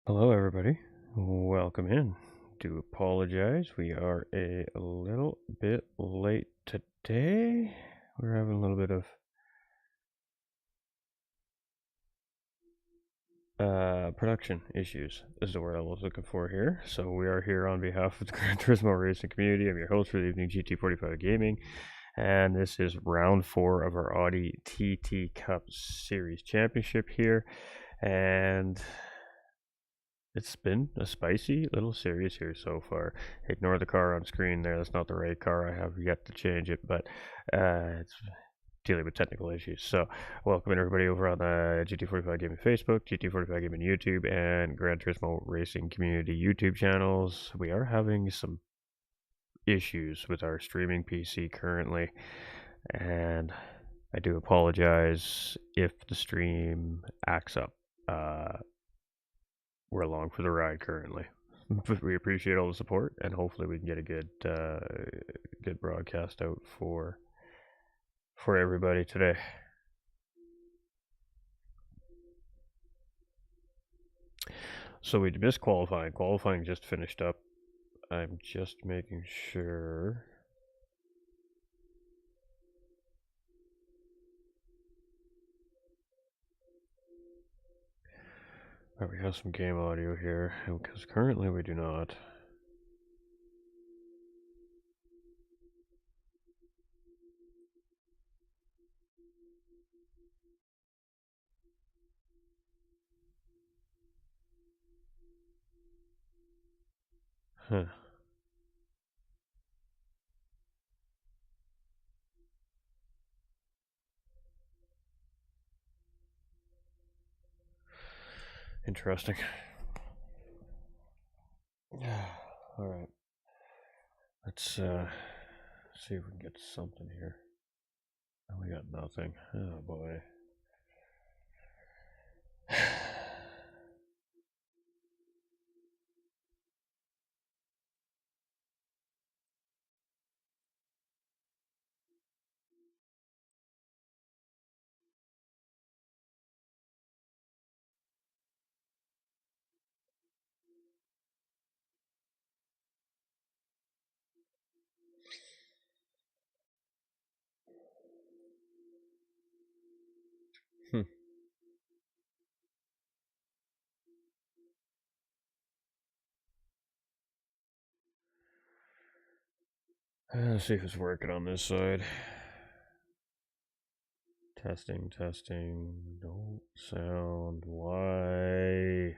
Hello everybody, welcome in. Do apologize, we are a little bit late today. We're having a little bit of production issues is the word I was looking for here. So we are here on behalf of the Gran Turismo racing community. I'm your host for the evening, GT45 Gaming, and this is round 4 of our Audi TT Cup Series Championship here, and it's been a spicy little series here so far. Ignore the car on screen there. That's not the right car. I have yet to change it, but it's dealing with technical issues. So welcome everybody over on the GT45 Gaming Facebook, GT45 Gaming YouTube, and Gran Turismo Racing Community YouTube channels. We are having some issues with our streaming PC currently, and I do apologize if the stream acts up. We're along for the ride currently, but we appreciate all the support, and hopefully we can get a good broadcast out for everybody today. So we missed qualifying. Qualifying just finished up. I'm just making sure. Right, we have some game audio here, because currently we do not. Huh. Interesting. All right. Let's see if we can get something here. Oh, we got nothing. Oh boy. Let's see if it's working on this side. Testing. Don't sound. Why?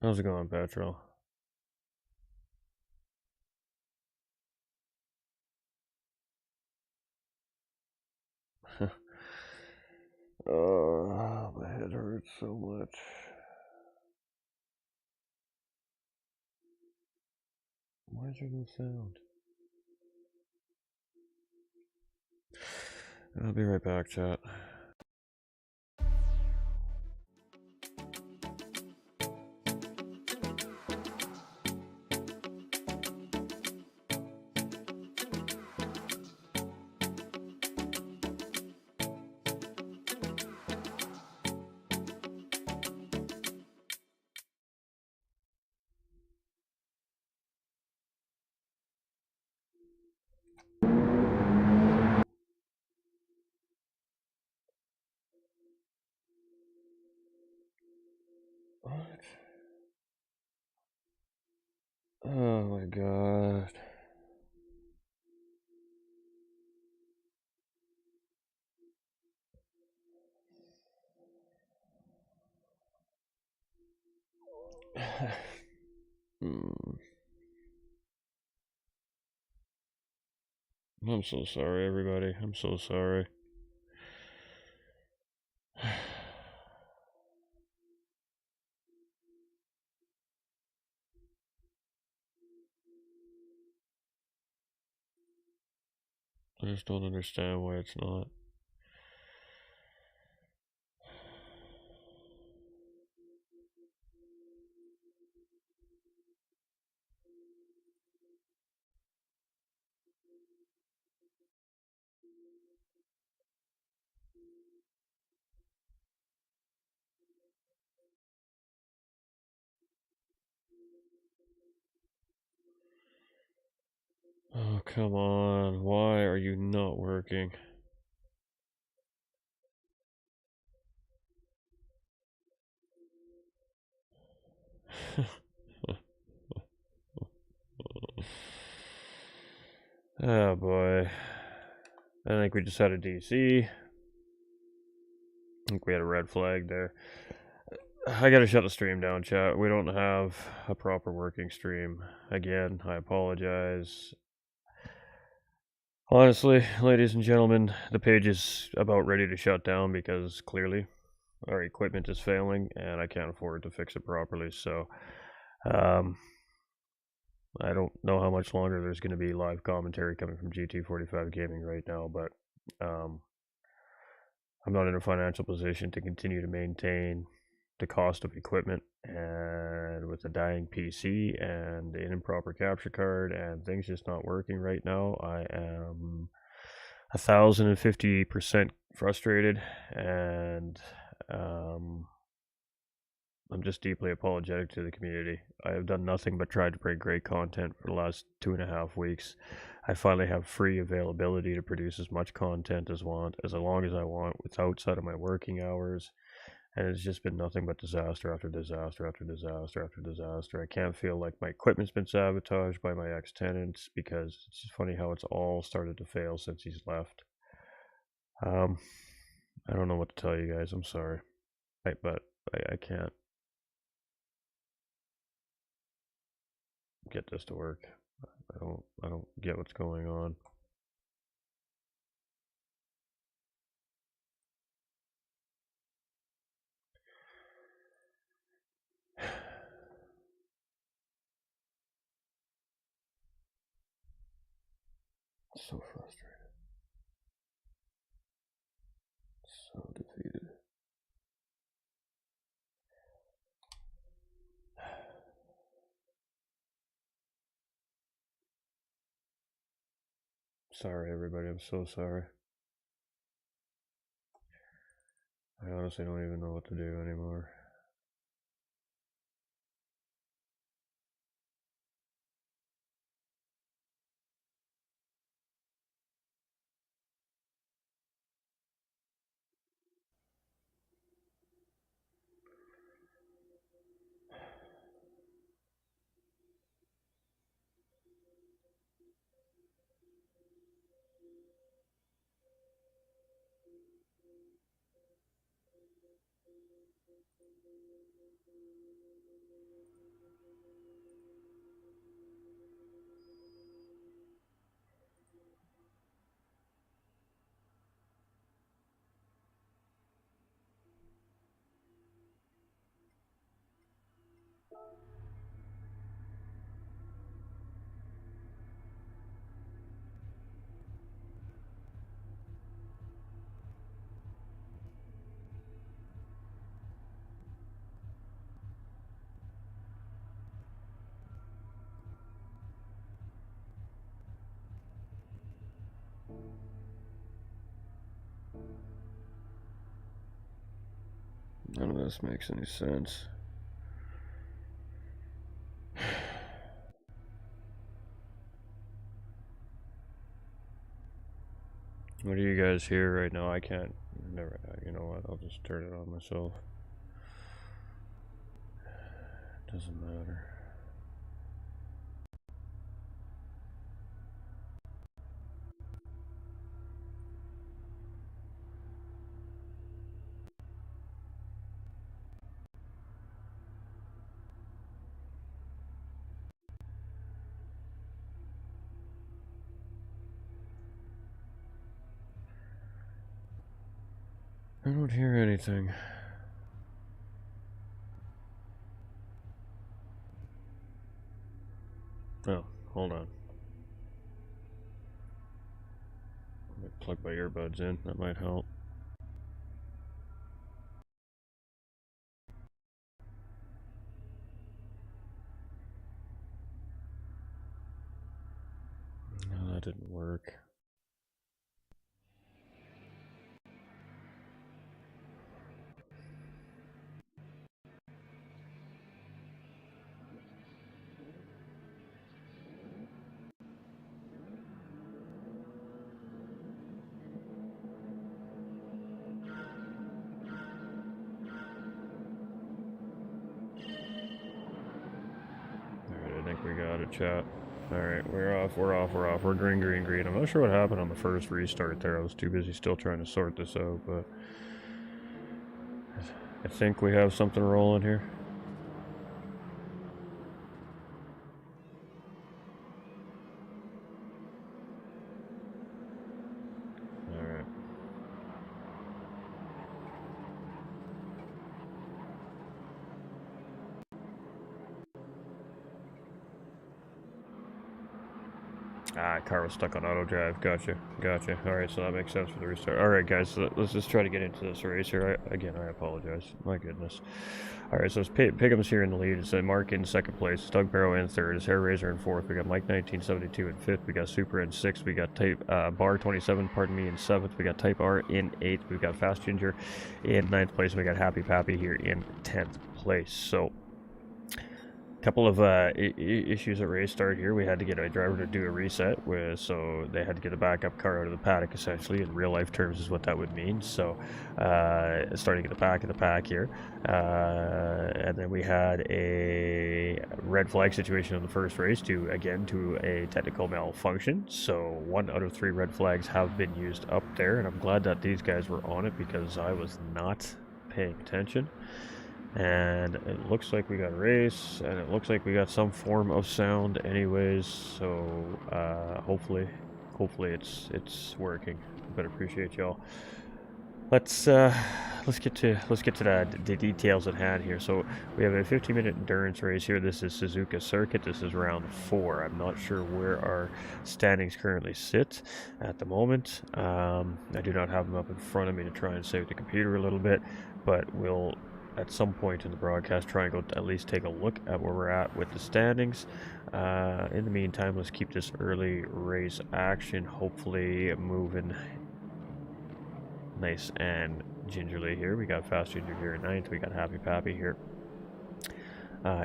How's it going, Petrol? Oh, my head hurts so much. Why is there no sound? I'll be right back, chat. What? Oh my god. I'm so sorry, everybody. I'm so sorry. I just don't understand why it's not. Oh, come on. Why are you not working? Oh boy. I think we just had a DC. I think we had a red flag there. I gotta shut the stream down, chat. We don't have a proper working stream. Again, I apologize. Honestly, ladies and gentlemen, the page is about ready to shut down because clearly our equipment is failing and I can't afford to fix it properly. So, I don't know how much longer there's going to be live commentary coming from GT45 Gaming right now, but I'm not in a financial position to continue to maintain the cost of equipment, and with a dying PC and an improper capture card and things just not working right now, I am 1,050% frustrated, and I'm just deeply apologetic to the community. I have done nothing but try to bring great content for the last 2.5 weeks. I finally have free availability to produce as much content as long as I want, with outside of my working hours. And it's just been nothing but disaster after disaster after disaster after disaster. I can't feel like my equipment's been sabotaged by my ex-tenants, because it's just funny how it's all started to fail since he's left. I don't know what to tell you guys. I'm sorry, but I can't get this to work. I don't get what's going on. So frustrated. So defeated. Sorry, everybody. I'm so sorry. I honestly don't even know what to do anymore. None of this makes any sense. What do you guys hear right now? I can't. Never. You know what? I'll just turn it on myself. Doesn't matter. I don't hear anything. Oh, hold on. Plug my earbuds in. That might help. No, that didn't work. Alright, I think we got it, chat. Alright, we're off. We're green. I'm not sure what happened on the first restart there. I was too busy still trying to sort this out, but I think we have something rolling here. Alright. Ah, car was stuck on auto drive. Gotcha. Alright, so that makes sense for the restart. Alright, guys, so let's just try to get into this race here. I apologize. My goodness. Alright, so it's Pickham's here in the lead. It's Mark in second place. Doug Barrow in third. It's Hair Razor in fourth. We got Mike 1972 in fifth. We got Super in sixth. We got Bar 27, in seventh. We got Type R in eighth. We've got Fast Ginger in ninth place. We got Happy Pappy here in 10th place. So couple of issues at race start here. We had to get a driver to do a reset, so they had to get a backup car out of the paddock, essentially. In real life terms is what that would mean. So starting at the back of the pack here, and then we had a red flag situation in the first race due again to a technical malfunction. So 1 out of 3 red flags have been used up there, and I'm glad that these guys were on it because I was not paying attention. And it looks like we got a race, and it looks like we got some form of sound anyways, so hopefully it's working. But I appreciate y'all. Let's get to the details at hand here. So we have a 15-minute endurance race here. This is Suzuka circuit. This is round 4. I'm not sure where our standings currently sit at the moment. I do not have them up in front of me to try and save the computer a little bit, but we'll at some point in the broadcast try and go at least take a look at where we're at with the standings. In the meantime, let's keep this early race action hopefully moving nice and gingerly here. We got Fast Ginger here in 9th. We got Happy Pappy here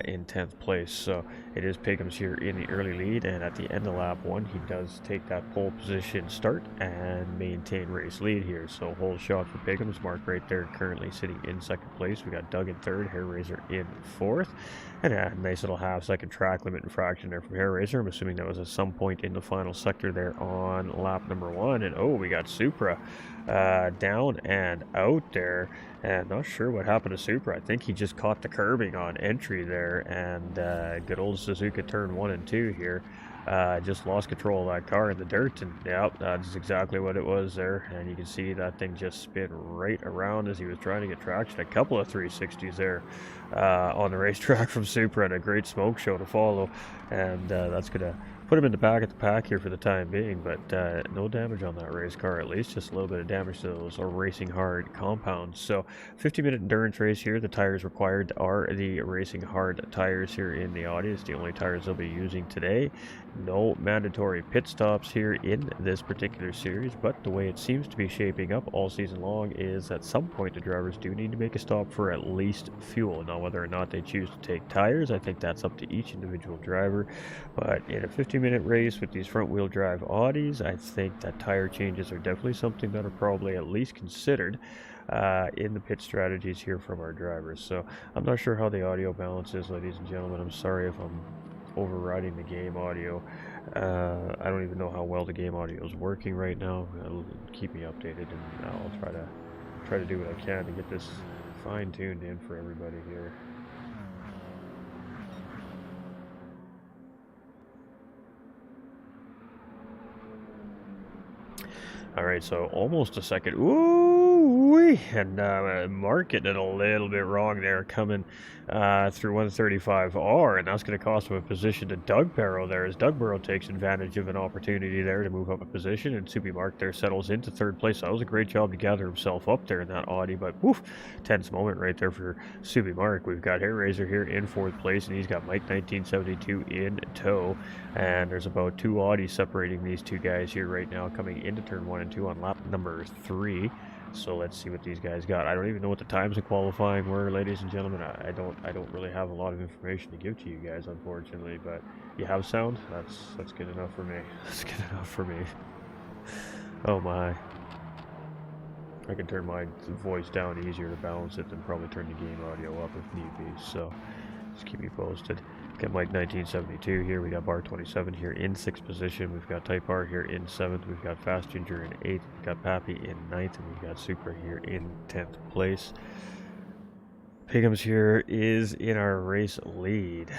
in 10th place. So it is Pickham's here in the early lead, and at the end of lap 1 he does take that pole position start and maintain race lead here. So whole shot for Pickham's. Mark right there currently sitting in 2nd place. We got Doug in 3rd, Hair Razor in 4th, and a nice little half-second track limit infraction there from Hair Razor. I'm assuming that was at some point in the final sector there on lap number 1. And oh, we got Supra down and out there, and not sure what happened to Supra. I think he just caught the curbing on entry there, and good old Suzuka turn 1 and 2 here just lost control of that car in the dirt, and yeah, that's exactly what it was there. And you can see that thing just spin right around as he was trying to get traction. A couple of 360s there on the racetrack from Supra, and a great smoke show to follow, and that's gonna put him in the back of the pack here for the time being, but no damage on that race car, at least just a little bit of damage to those racing hard compounds. So 50-minute endurance race here. The tires required are the racing hard tires here in the Audi. It's the only tires they'll be using today. No mandatory pit stops here in this particular series, but the way it seems to be shaping up all season long is at some point the drivers do need to make a stop for at least fuel. Now, whether or not they choose to take tires, I think that's up to each individual driver, but in a 50-minute race with these front wheel drive Audis, I think that tire changes are definitely something that are probably at least considered in the pit strategies here from our drivers. So I'm not sure how the audio balance is, ladies and gentlemen. I'm sorry if I'm overriding the game audio. I don't even know how well the game audio is working right now. It'll keep me updated, and I'll try to do what I can to get this fine-tuned in for everybody here. All right, so almost a second. Ooh, and Mark getting it a little bit wrong there, coming through 135R, and that's going to cost him a position to Doug Barrow there, as Doug Barrow takes advantage of an opportunity there to move up a position, and Subi Mark there settles into third place. So that was a great job to gather himself up there in that Audi, but woof, tense moment right there for Subi Mark. We've got Hair Razor here in fourth place, and he's got Mike 1972 in tow, and there's about 2 Audis separating these two guys here right now, coming into turn 1 and 2 on lap number 3. So let's see what these guys got. I don't even know what the times of qualifying were, ladies and gentlemen. I don't really have a lot of information to give to you guys, unfortunately. But you have sound? That's good enough for me. That's good enough for me. Oh my! I can turn my voice down easier to balance it than probably turn the game audio up if need be. So just keep me posted. Got Mike 1972 here. We got Bar 27 here in 6th position. We've got Type R here in 7th. We've got Fast Ginger in 8th. We've got Pappy in 9th. And we've got Supra here in 10th place. Pigums here is in our race lead.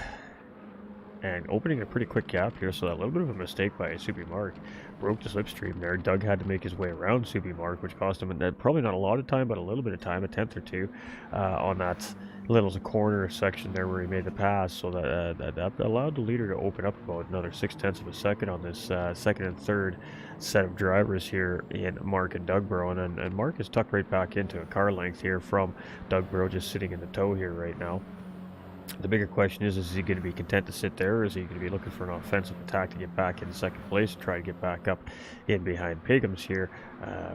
And opening a pretty quick gap here, so that little bit of a mistake by Subi Mark broke the slipstream there. Doug had to make his way around Subi Mark, which cost him probably not a lot of time, but a little bit of time, a tenth or two, on that little corner section there where he made the pass. So that allowed the leader to open up about another 0.6 of a second on this second and third set of drivers here in Mark and Doug Burrow. And Mark is tucked right back into a car length here from Doug Burrow, just sitting in the tow here right now. The bigger question is he going to be content to sit there, or is he going to be looking for an offensive attack to get back in second place and try to get back up in behind Pigums here?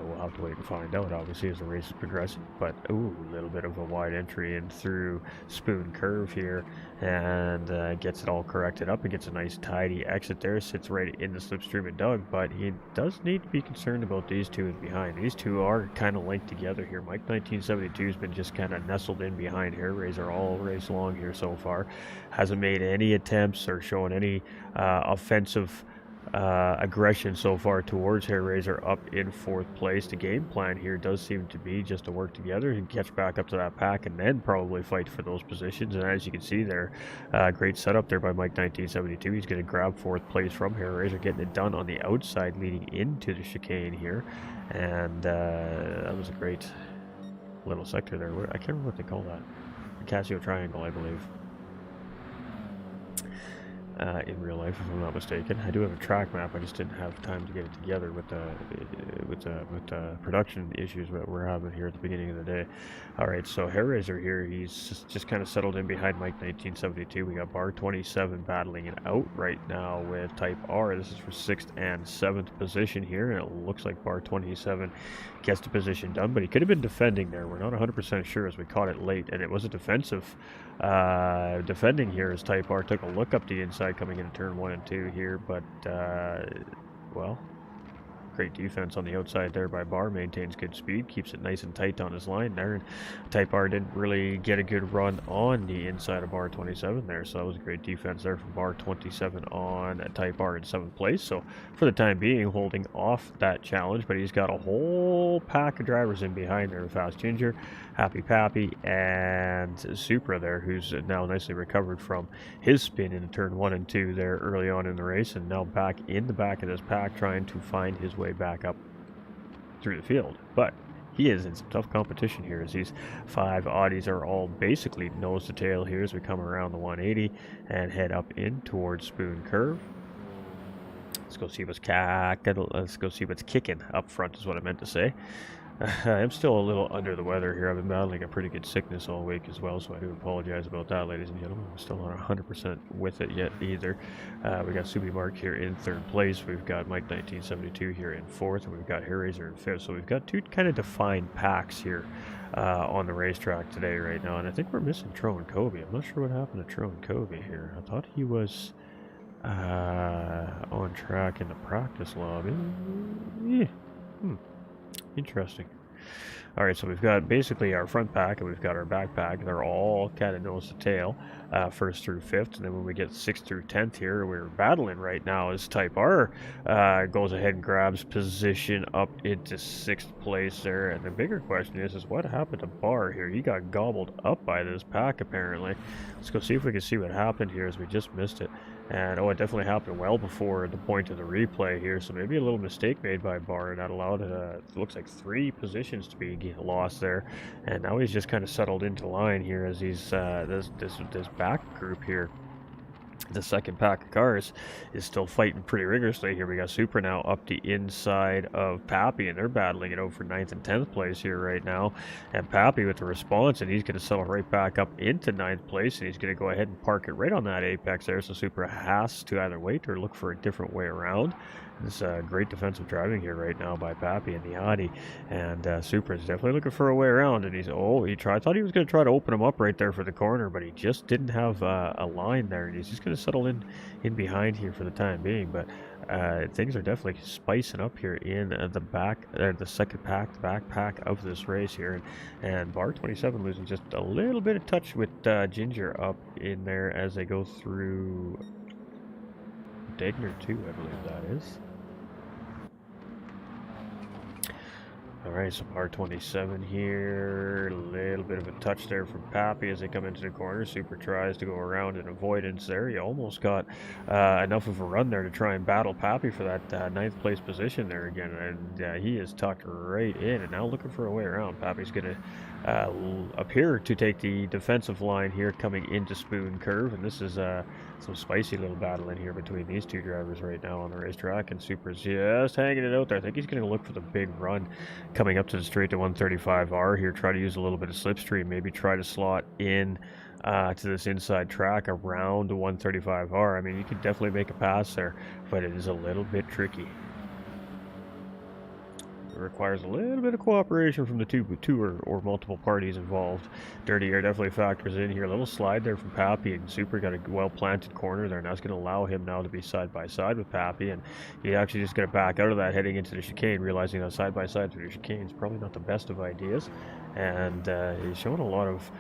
We'll have to wait and find out, obviously, as the race is progressing. But, ooh, a little bit of a wide entry in through Spoon Curve here, and gets it all corrected up and gets a nice tidy exit there. Sits right in the slipstream of Doug, but he does need to be concerned about these two in behind. These two are kind of linked together here. Mike 1972 has been just kind of nestled in behind Hair Razor all race long here so far. Hasn't made any attempts or shown any offensive aggression so far towards Hair Razor up in fourth place. The game plan here does seem to be just to work together and catch back up to that pack and then probably fight for those positions. And as you can see there, great setup there by Mike 1972. He's going to grab fourth place from Hair Razor, getting it done on the outside leading into the chicane here. And that was a great little sector there. I can't remember what they call that. The Casio Triangle, I believe. In real life, if I'm not mistaken. I do have a track map. I just didn't have time to get it together with the production issues that we're having here at the beginning of the day. All right, so Hair Razor here, he's just kind of settled in behind Mike 1972. We got Bar 27 battling it out right now with Type R. This is for 6th and 7th position here, and it looks like Bar 27 gets the position done, but he could have been defending there. We're not 100% sure as we caught it late, and it was a defensive defending here as Type R took a look up the inside coming into turn 1 and 2 here, but well, great defense on the outside there by Bar. Maintains good speed, keeps it nice and tight on his line there, and Type R didn't really get a good run on the inside of Bar 27 there, so that was a great defense there from Bar 27 on Type R in 7th place. So for the time being, holding off that challenge, but he's got a whole pack of drivers in behind there. Fast Ginger, Happy Pappy, and Supra there, who's now nicely recovered from his spin in turn 1 and 2 there early on in the race, and now back in the back of this pack trying to find his way back up through the field. But he is in some tough competition here, as these 5 Audis are all basically nose to tail here as we come around the 180 and head up in towards Spoon Curve. Let's go see what's kicking up front is what I meant to say. I'm still a little under the weather here. I've been battling a pretty good sickness all week as well, so I do apologize about that, ladies and gentlemen. I'm still not 100% with it yet either. We got Subi Mark here in 3rd place. We've got Mike 1972 here in 4th, and we've got Hairraiser in 5th. So we've got two kind of defined packs here on the racetrack today right now, and I think we're missing Tro and Kobe. I'm not sure what happened to Tro and Kobe here. I thought he was on track in the practice lobby. Interesting. Alright, so we've got basically our front pack and we've got our back pack. They're all kind of nose to tail, 1st through 5th. And then when we get 6th through 10th here, we're battling right now as Type R goes ahead and grabs position up into 6th place there. And the bigger question is what happened to Barr here? He got gobbled up by this pack apparently. Let's go see if we can see what happened here as we just missed it. And it definitely happened well before the point of the replay here, so maybe a little mistake made by Barr, and that allowed it looks like 3 positions to be lost there. And now he's just kind of settled into line here as he's this back group here. The second pack of cars is still fighting pretty rigorously here. We got Supra now up the inside of Pappy, and they're battling it out for 9th and 10th place here right now. And Pappy with the response, and he's going to settle right back up into 9th place, and he's going to go ahead and park it right on that apex there. So Supra has to either wait or look for a different way around. This great defensive driving here right now by Pappy and the Audi, and Supra is definitely looking for a way around. And I thought he was going to try to open him up right there for the corner, but he just didn't have a line there, and he's just going to settle in behind here for the time being. But things are definitely spicing up here in the back pack of this race here, and Bar 27 losing just a little bit of touch with Ginger up in there as they go through Degner 2, I believe that is. Alright, so R27 here, a little bit of a touch there from Pappy as they come into the corner. Super tries to go around in avoidance there. He almost got enough of a run there to try and battle Pappy for that 9th place position there again, and he is tucked right in and now looking for a way around. Pappy's going to appear to take the defensive line here coming into Spoon Curve, and this is some spicy little battle in here between these two drivers right now on the racetrack, and Super's just hanging it out there. I think he's going to look for the big run coming up to the straight to 135R here, try to use a little bit of slipstream, maybe try to slot in to this inside track around 135R. I mean, you could definitely make a pass there, but it is a little bit tricky. It requires a little bit of cooperation from the two or multiple parties involved. Dirty Air definitely factors in here. A little slide there from Pappy, and Super got a well-planted corner there, and that's going to allow him now to be side-by-side with Pappy, and he actually just going to back out of that heading into the chicane, realizing that side-by-side through the chicane is probably not the best of ideas, and he's showing a lot of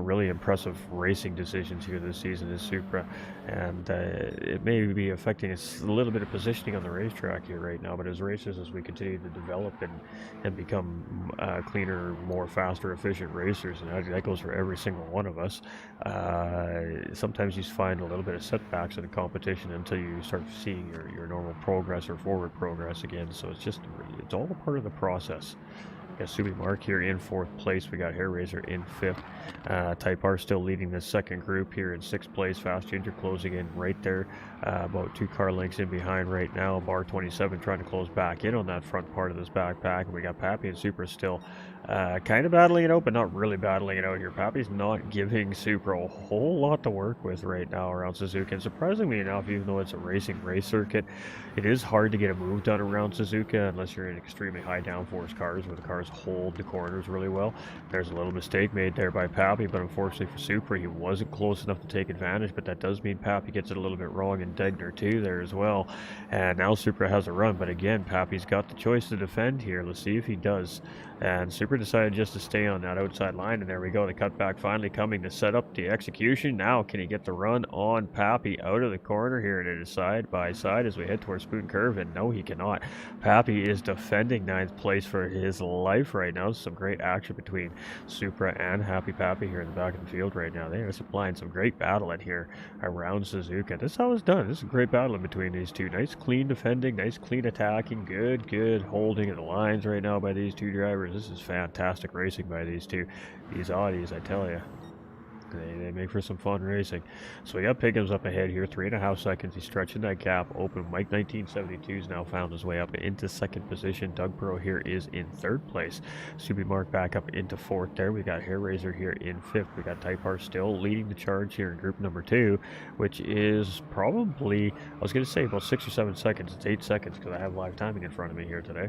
really impressive racing decisions here this season is Supra, and it may be affecting us a little bit of positioning on the racetrack here right now, but as racers, as we continue to develop and become cleaner, more faster, efficient racers, and that goes for every single one of us, sometimes you find a little bit of setbacks in the competition until you start seeing your normal progress or forward progress again. So it's all a part of the process. We got Subi Mark here in 4th place. We got Hairraiser in 5th. Type R still leading the second group here in 6th place. Fast Ginger closing in right there, about 2 car lengths in behind right now. Bar 27 trying to close back in on that front part of this backpack. And we got Pappy and Supra still kind of battling it out, but not really battling it out here. Pappy's not giving Supra a whole lot to work with right now around Suzuka. And surprisingly enough, even though it's a racing race circuit, it is hard to get a move done around Suzuka unless you're in extremely high downforce cars where the cars hold the corners really well. There's a little mistake made there by Pappy, but unfortunately for Supra, he wasn't close enough to take advantage, but that does mean Pappy gets it a little bit wrong in Degner too there as well. And now Supra has a run, but again, Pappy's got the choice to defend here. Let's see if he does. And Supra decided just to stay on that outside line, and there we go. The cutback finally coming to set up the execution. Now can he get the run on Pappy out of the corner here, and it is side by side as we head towards Spoon Curve, and no, he cannot. Pappy is defending 9th place for his life right now. Some great action between Supra and Happy Pappy here in the back of the field right now. They are supplying some great battle in here around Suzuka. This is how it's done. This is a great battle in between these two. Nice clean defending, nice clean attacking, good holding of the lines right now by these two drivers. This is fantastic racing by these two. These Audis, I tell you. They make for some fun racing. So we got Pickens up ahead here, 3.5 seconds. He's stretching that gap open. Mike 1972's now found his way up into second position. Doug Burrow here is in third place. Subi Mark back up into fourth there. We got Hair Razor here in fifth. We got Type R still leading the charge here in group number 2, which is probably, I was going to say about 6 or 7 seconds. It's 8 seconds because I have live timing in front of me here today.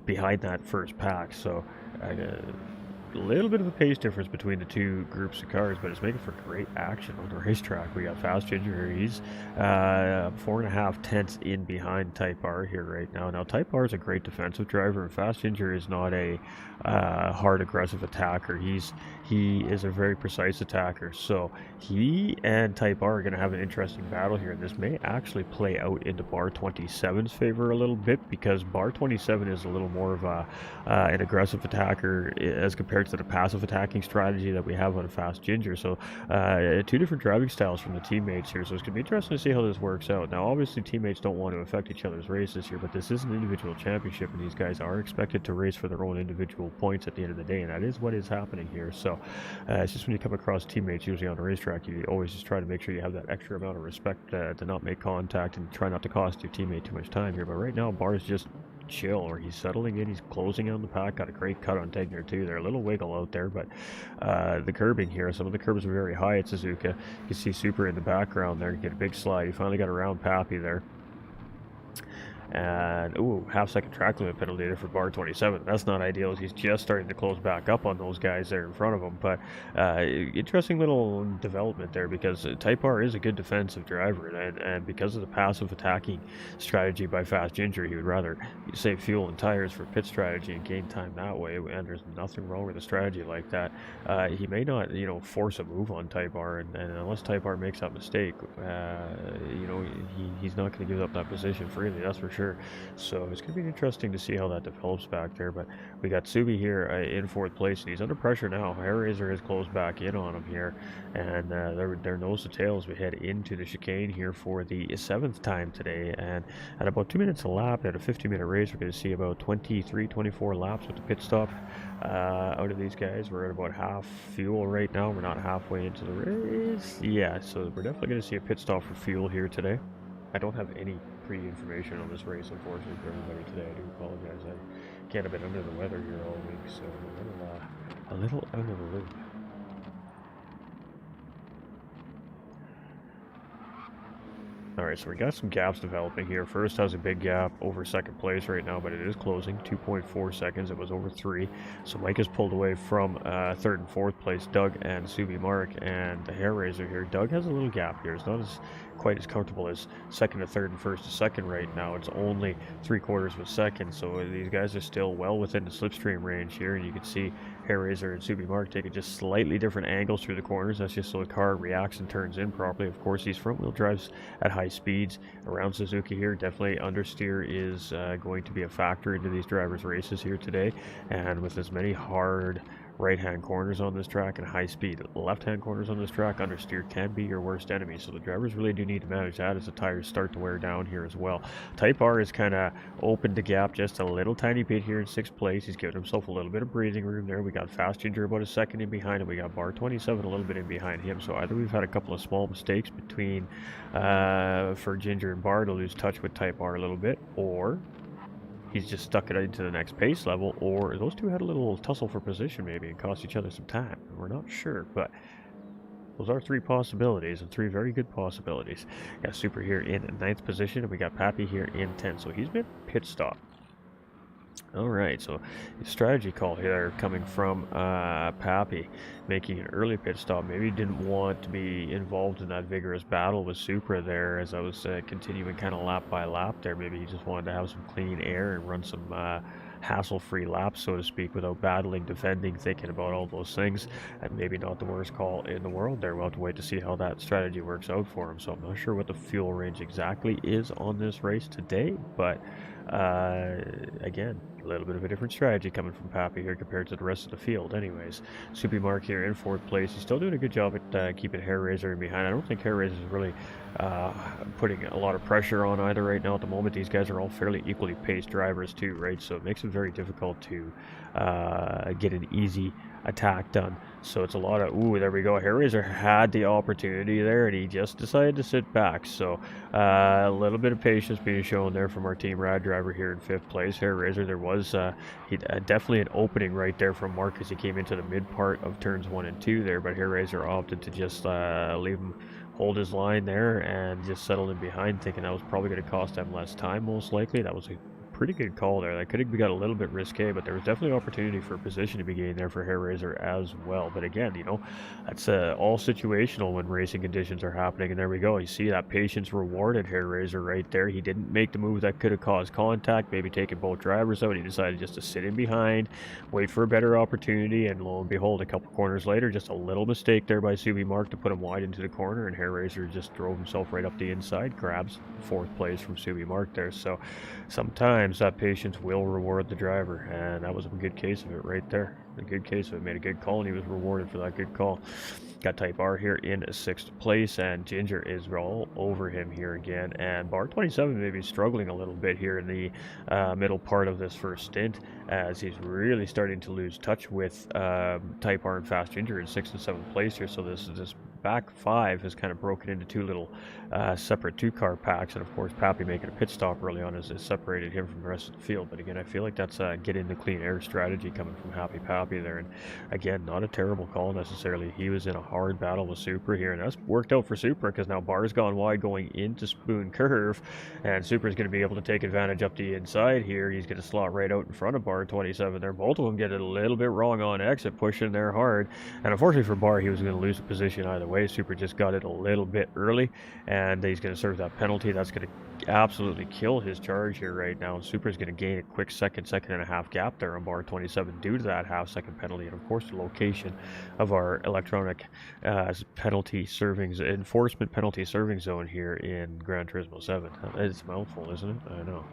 Behind that first pack. So a little bit of a pace difference between the two groups of cars, but it's making for great action on the racetrack. We got Fast Ginger here. He's 4.5 tenths in behind Type R here right now. Now, Type R is a great defensive driver, and Fast Ginger is not a hard, aggressive attacker. He is a very precise attacker. So he and Type R are going to have an interesting battle here, and this may actually play out into Bar 27's favor a little bit, because Bar 27 is a little more of an aggressive attacker as compared to the passive attacking strategy that we have on Fast Ginger. So two different driving styles from the teammates here, so it's going to be interesting to see how this works out. Now, obviously, teammates don't want to affect each other's races here, but this is an individual championship, and these guys are expected to race for their own individual points at the end of the day, and that is what is happening here. So it's just when you come across teammates, usually on a racetrack, you always just try to make sure you have that extra amount of respect to not make contact and try not to cost your teammate too much time here. But right now, Bar's just chill, or he's settling in, he's closing on the pack. Got a great cut on Tegner too there, a little wiggle out there, but the curbing here, some of the curbs are very high at Suzuka. You can see Super in the background there, get a big slide. He finally got around Pappy there. And, ooh, half-second track limit penalty there for Bar 27. That's not ideal. He's just starting to close back up on those guys there in front of him. But interesting little development there, because Type R is a good defensive driver. And because of the passive attacking strategy by Fast Ginger, he would rather save fuel and tires for pit strategy and gain time that way. And there's nothing wrong with a strategy like that. He may not, force a move on Type R. And unless Type R makes that mistake, he's not going to give up that position freely, that's for sure. So it's going to be interesting to see how that develops back there. But we got Subi here in fourth place, and he's under pressure now. Hair Razor has closed back in on him here, and they're nose to tail as we head into the chicane here for the 7th time today. And at about 2 minutes a lap, at a 50-minute race, we're going to see about 24 laps with the pit stop out of these guys. We're at about half fuel right now. We're not halfway into the race. Yeah, so we're definitely going to see a pit stop for fuel here today. I don't have any pre-information on this race, unfortunately, for everybody today. I do apologize. I can't have been under the weather here all week, so a little out of the loop. Alright, so we got some gaps developing here. First has a big gap over second place right now, but it is closing. 2.4 seconds. It was over 3. So Mike has pulled away from third and fourth place, Doug and Subi Mark, and the Hair Razor here. Doug has a little gap here. It's not quite as comfortable as second to third and first to second right now. It's only 3/4 of a second, so these guys are still well within the slipstream range here, and you can see Hair Razor and Subi Mark taking just slightly different angles through the corners. That's just so the car reacts and turns in properly. Of course, these front wheel drives at high speeds around Suzuka here. Definitely understeer is going to be a factor into these drivers' races here today, and with as many hard right-hand corners on this track and high-speed left-hand corners on this track, understeer can be your worst enemy. So the drivers really do need to manage that as the tires start to wear down here as well. Type R is kind of opened the gap just a little tiny bit here in 6th place. He's given himself a little bit of breathing room there. We got Fast Ginger about a second in behind him. We got Bar 27 a little bit in behind him. So either we've had a couple of small mistakes between for Ginger and Bar to lose touch with Type R a little bit, or he's just stuck it into the next pace level, or those two had a little tussle for position maybe and cost each other some time. We're not sure, but those are 3 possibilities, and 3 very good possibilities. Got Super here in 9th position, and we got Pappy here in 10th. So he's been pit stop. Alright, so strategy call here coming from Pappy, making an early pit stop. Maybe he didn't want to be involved in that vigorous battle with Supra there as I was continuing kind of lap by lap there. Maybe he just wanted to have some clean air and run some hassle-free laps, so to speak, without battling, defending, thinking about all those things. And maybe not the worst call in the world there. We'll have to wait to see how that strategy works out for him. So I'm not sure what the fuel range exactly is on this race today, but again, A little bit of a different strategy coming from Pappy here compared to the rest of the field. Anyways, Soupy Mark here in 4th place. He's still doing a good job at keeping Hair Razor in behind. I don't think Hair Razor is really putting a lot of pressure on either right now at the moment. These guys are all fairly equally paced drivers too, right? So it makes it very difficult to get an easy attack done. So it's a lot of, ooh, there we go. Hair Razor had the opportunity there, and he just decided to sit back. So a little bit of patience being shown there from our Team Rad driver here in 5th place. Hair Razor, there was definitely an opening right there from Mark as he came into the mid part of turns 1 and 2 there, but Hair Razor opted to just leave him hold his line there and just settled in behind, thinking that was probably going to cost him less time, most likely. That was a pretty good call there. That could have got a little bit risque, but there was definitely an opportunity for position to be gained there for Hair Razor as well. But again, you know, that's all situational when racing conditions are happening. And there we go. You see that patience rewarded Hair Razor right there. He didn't make the move that could have caused contact, maybe taking both drivers out. He decided just to sit in behind, wait for a better opportunity, and lo and behold, a couple corners later, just a little mistake there by Subi Mark to put him wide into the corner, and Hair Razor just drove himself right up the inside, grabs 4th place from Subi Mark there. So sometimes that patience will reward the driver, and that was a good case of it right there. A good case of it. Made a good call, and he was rewarded for that good call. Got Type R here in 6th place, and Ginger is all over him here again. And Bar 27 may be struggling a little bit here in the middle part of this first stint, as he's really starting to lose touch with Type R and Fast Ginger in 6th and 7th place here. So this back 5 has kind of broken into 2 little separate 2-car packs, and of course Pappy making a pit stop early on has separated him from the rest of the field. But again, I feel like that's get in the clean air strategy coming from Happy Pappy there, and again, not a terrible call necessarily. He was in a hard battle with Supra here, and that's worked out for Supra because now Bar's gone wide going into Spoon Curve, and Supra's going to be able to take advantage up the inside here. He's going to slot right out in front of Bar 27 there. Both of them get it a little bit wrong on exit, pushing there hard, and unfortunately for Bar, he was going to lose the position either way. Supra just got it a little bit early, and he's going to serve that penalty. That's going to absolutely kill his charge here right now, and Supra's going to gain a quick second and a half gap there on Bar 27 due to that half-second penalty, and of course the location of our electronic penalty servings enforcement penalty serving zone here in Gran Turismo 7. It's a mouthful, isn't it? I know.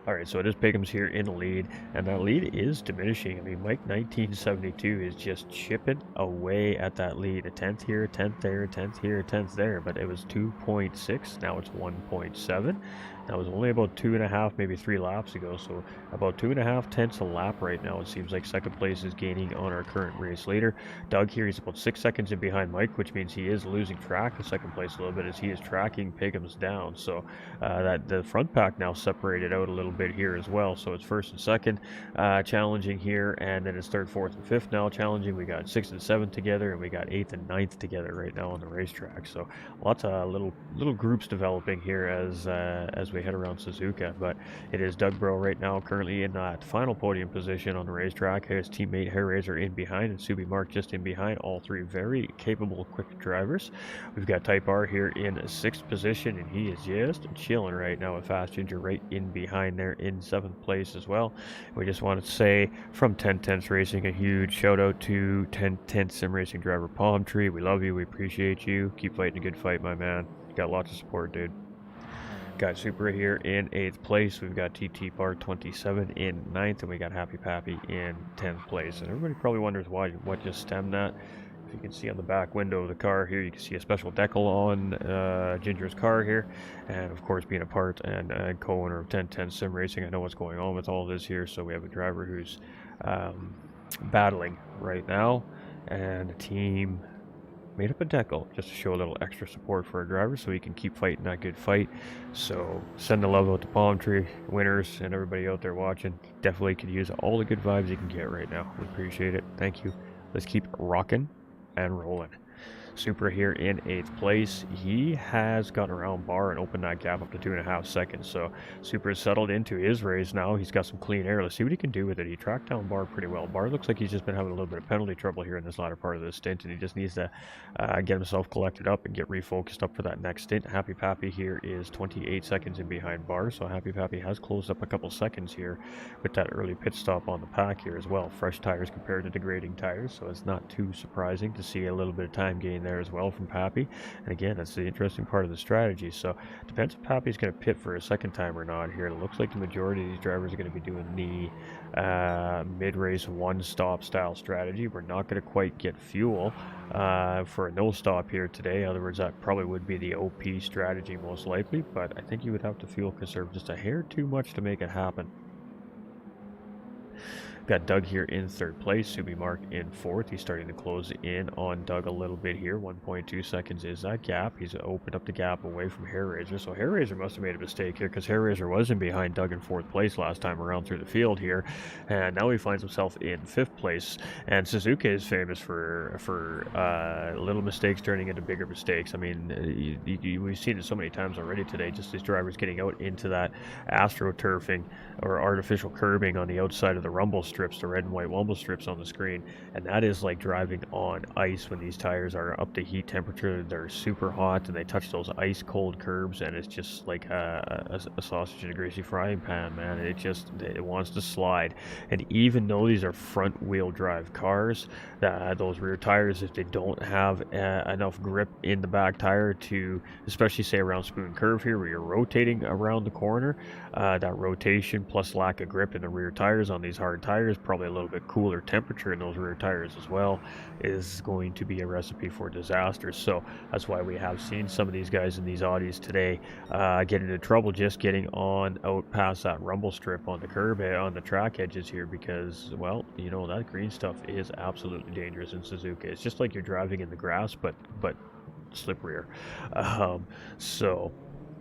Alright, so it is Pickham's here in the lead, and that lead is diminishing. I mean, Mike 1972 is just chipping away at that lead. A 10th here, a 10th there, a 10th here, a 10th there, but it was 2.6, now it's 1.7. That was only about 2.5, maybe 3 laps ago, so about 2.5 tenths a lap right now. It seems like second place is gaining on our current race leader. Doug here, he's about 6 seconds in behind Mike, which means he is losing track of second place a little bit as he is tracking Pickham's down. So that the front pack now separated out a little bit here as well. So it's first and second challenging here, and then it's third, fourth, and fifth now challenging. We got 6th and 7th together, and we got 8th and 9th together right now on the racetrack. So lots of little groups developing here as we head around Suzuka. But it is Doug Bro right now currently in that final podium position on the racetrack. His teammate Hair Razor in behind, and Subi Mark just in behind. All three very capable, quick drivers. We've got Type R here in 6th position, and he is just chilling right now with Fast Ginger right in behind there in 7th place as well. We just wanted to say from 10 Tenths Racing a huge shout out to 10 Tenths Simracing driver Palm Tree. We love you, we appreciate you. Keep fighting a good fight, my man. You got lots of support, dude. Got Supra here in 8th place. We've got TT Bar 27 in 9th, and we got Happy Pappy in 10th place. And everybody probably wonders what just stemmed that. If you can see on the back window of the car here, you can see a special decal on Ginger's car here. And of course, being a part and co-owner of 10 Tenths Simracing, I know what's going on with all this here. So we have a driver who's battling right now, and a team made up a decal just to show a little extra support for our driver so he can keep fighting that good fight. So send the love out to Palm Tree, winners, and everybody out there watching. Definitely could use all the good vibes you can get right now. We appreciate it. Thank you. Let's keep rocking and rolling. Supra here in 8th place. He has gotten around Bar and opened that gap up to 2.5 seconds. So Supra is settled into his race now. He's got some clean air. Let's see what he can do with it. He tracked down Bar pretty well. Bar looks like he's just been having a little bit of penalty trouble here in this latter part of this stint, and he just needs to get himself collected up and get refocused up for that next stint. Happy Pappy here is 28 seconds in behind Bar, so Happy Pappy has closed up a couple seconds here with that early pit stop on the pack here as well. Fresh tires compared to degrading tires, so it's not too surprising to see a little bit of time gain there there as well from Pappy. And again, that's the interesting part of the strategy. So depends if Pappy's going to pit for a second time or not here. It looks like the majority of these drivers are going to be doing the mid-race one-stop style strategy. We're not going to quite get fuel for a no-stop here today. In other words, that probably would be the OP strategy most likely, but I think you would have to fuel conserve just a hair too much to make it happen. Got Doug here in third place, Subi Mark in fourth. He's starting to close in on Doug a little bit here. 1.2 seconds is that gap. He's opened up the gap away from Hairraiser. So Hairraiser must have made a mistake here because Hairraiser was in behind Doug in fourth place last time around through the field here. And now he finds himself in fifth place. And Suzuka is famous for little mistakes turning into bigger mistakes. I mean, we've seen it so many times already today, just these drivers getting out into that astroturfing or artificial curbing on the outside of the rumble strips, the red and white rumble strips on the screen, and that is like driving on ice when these tires are up to heat temperature. They're super hot and they touch those ice cold curbs, and it's just like a sausage in a greasy frying pan, man. It wants to slide. And even though these are front wheel drive cars, those rear tires, if they don't have enough grip in the back tire to, especially say around Spoon Curve here where you're rotating around the corner, that rotation plus lack of grip in the rear tires on these hard tires, probably a little bit cooler temperature in those rear tires as well, is going to be a recipe for disaster. So that's why we have seen some of these guys in these Audis today get into trouble just getting on out past that rumble strip on the curb, on the track edges here, because, well, you know, that green stuff is absolutely dangerous in Suzuka. It's just like you're driving in the grass, but slipperier. So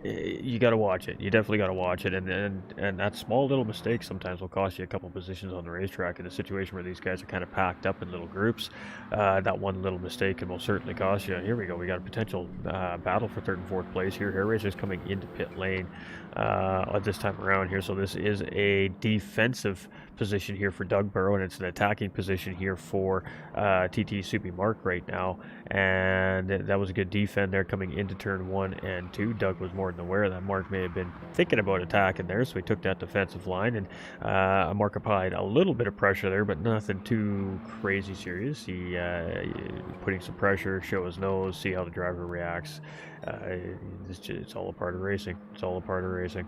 you got to watch it. You definitely got to watch it, and that small little mistake sometimes will cost you a couple positions on the racetrack in a situation where these guys are kind of packed up in little groups. That one little mistake can most certainly cost you. And here we go. We got a potential battle for third and fourth place here. Hairraiser's coming into pit lane at this time around here, so this is a defensive position here for Doug Burrow, and it's an attacking position here for TT Subi Mark right now. And that was a good defend there coming into turn 1 and 2. Doug was more than aware that Mark may have been thinking about attacking there, so he took that defensive line, and Mark applied a little bit of pressure there, but nothing too crazy serious. He putting some pressure, show his nose, see how the driver reacts. It's all a part of racing. It's all a part of racing.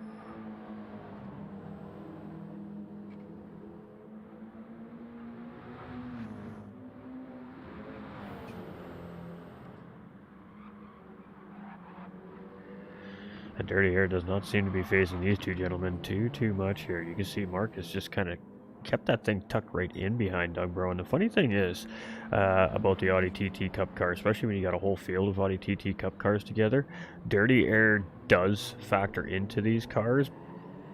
And Dirty Air does not seem to be facing these two gentlemen too much here. You can see Marcus just kind of kept that thing tucked right in behind Doug Burrow. And the funny thing is about the Audi TT Cup car, especially when you got a whole field of Audi TT Cup cars together, Dirty Air does factor into these cars,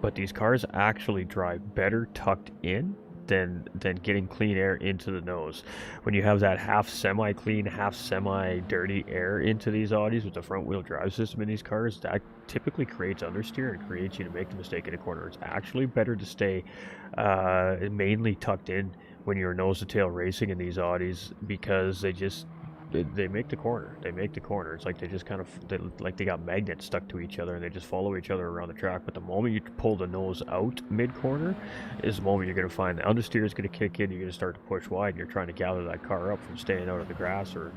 but these cars actually drive better tucked in than getting clean air into the nose. When you have that half semi-clean, half semi-dirty air into these Audis with the front-wheel drive system in these cars, that typically creates understeer and creates you to make the mistake in a corner. It's actually better to stay mainly tucked in when you're nose-to-tail racing in these Audis, because they make the corner. They make the corner. It's like they just kind of, they got magnets stuck to each other and they just follow each other around the track. But the moment you pull the nose out mid-corner is the moment you're going to find the understeer is going to kick in. You're going to start to push wide, and you're trying to gather that car up from staying out of the grass or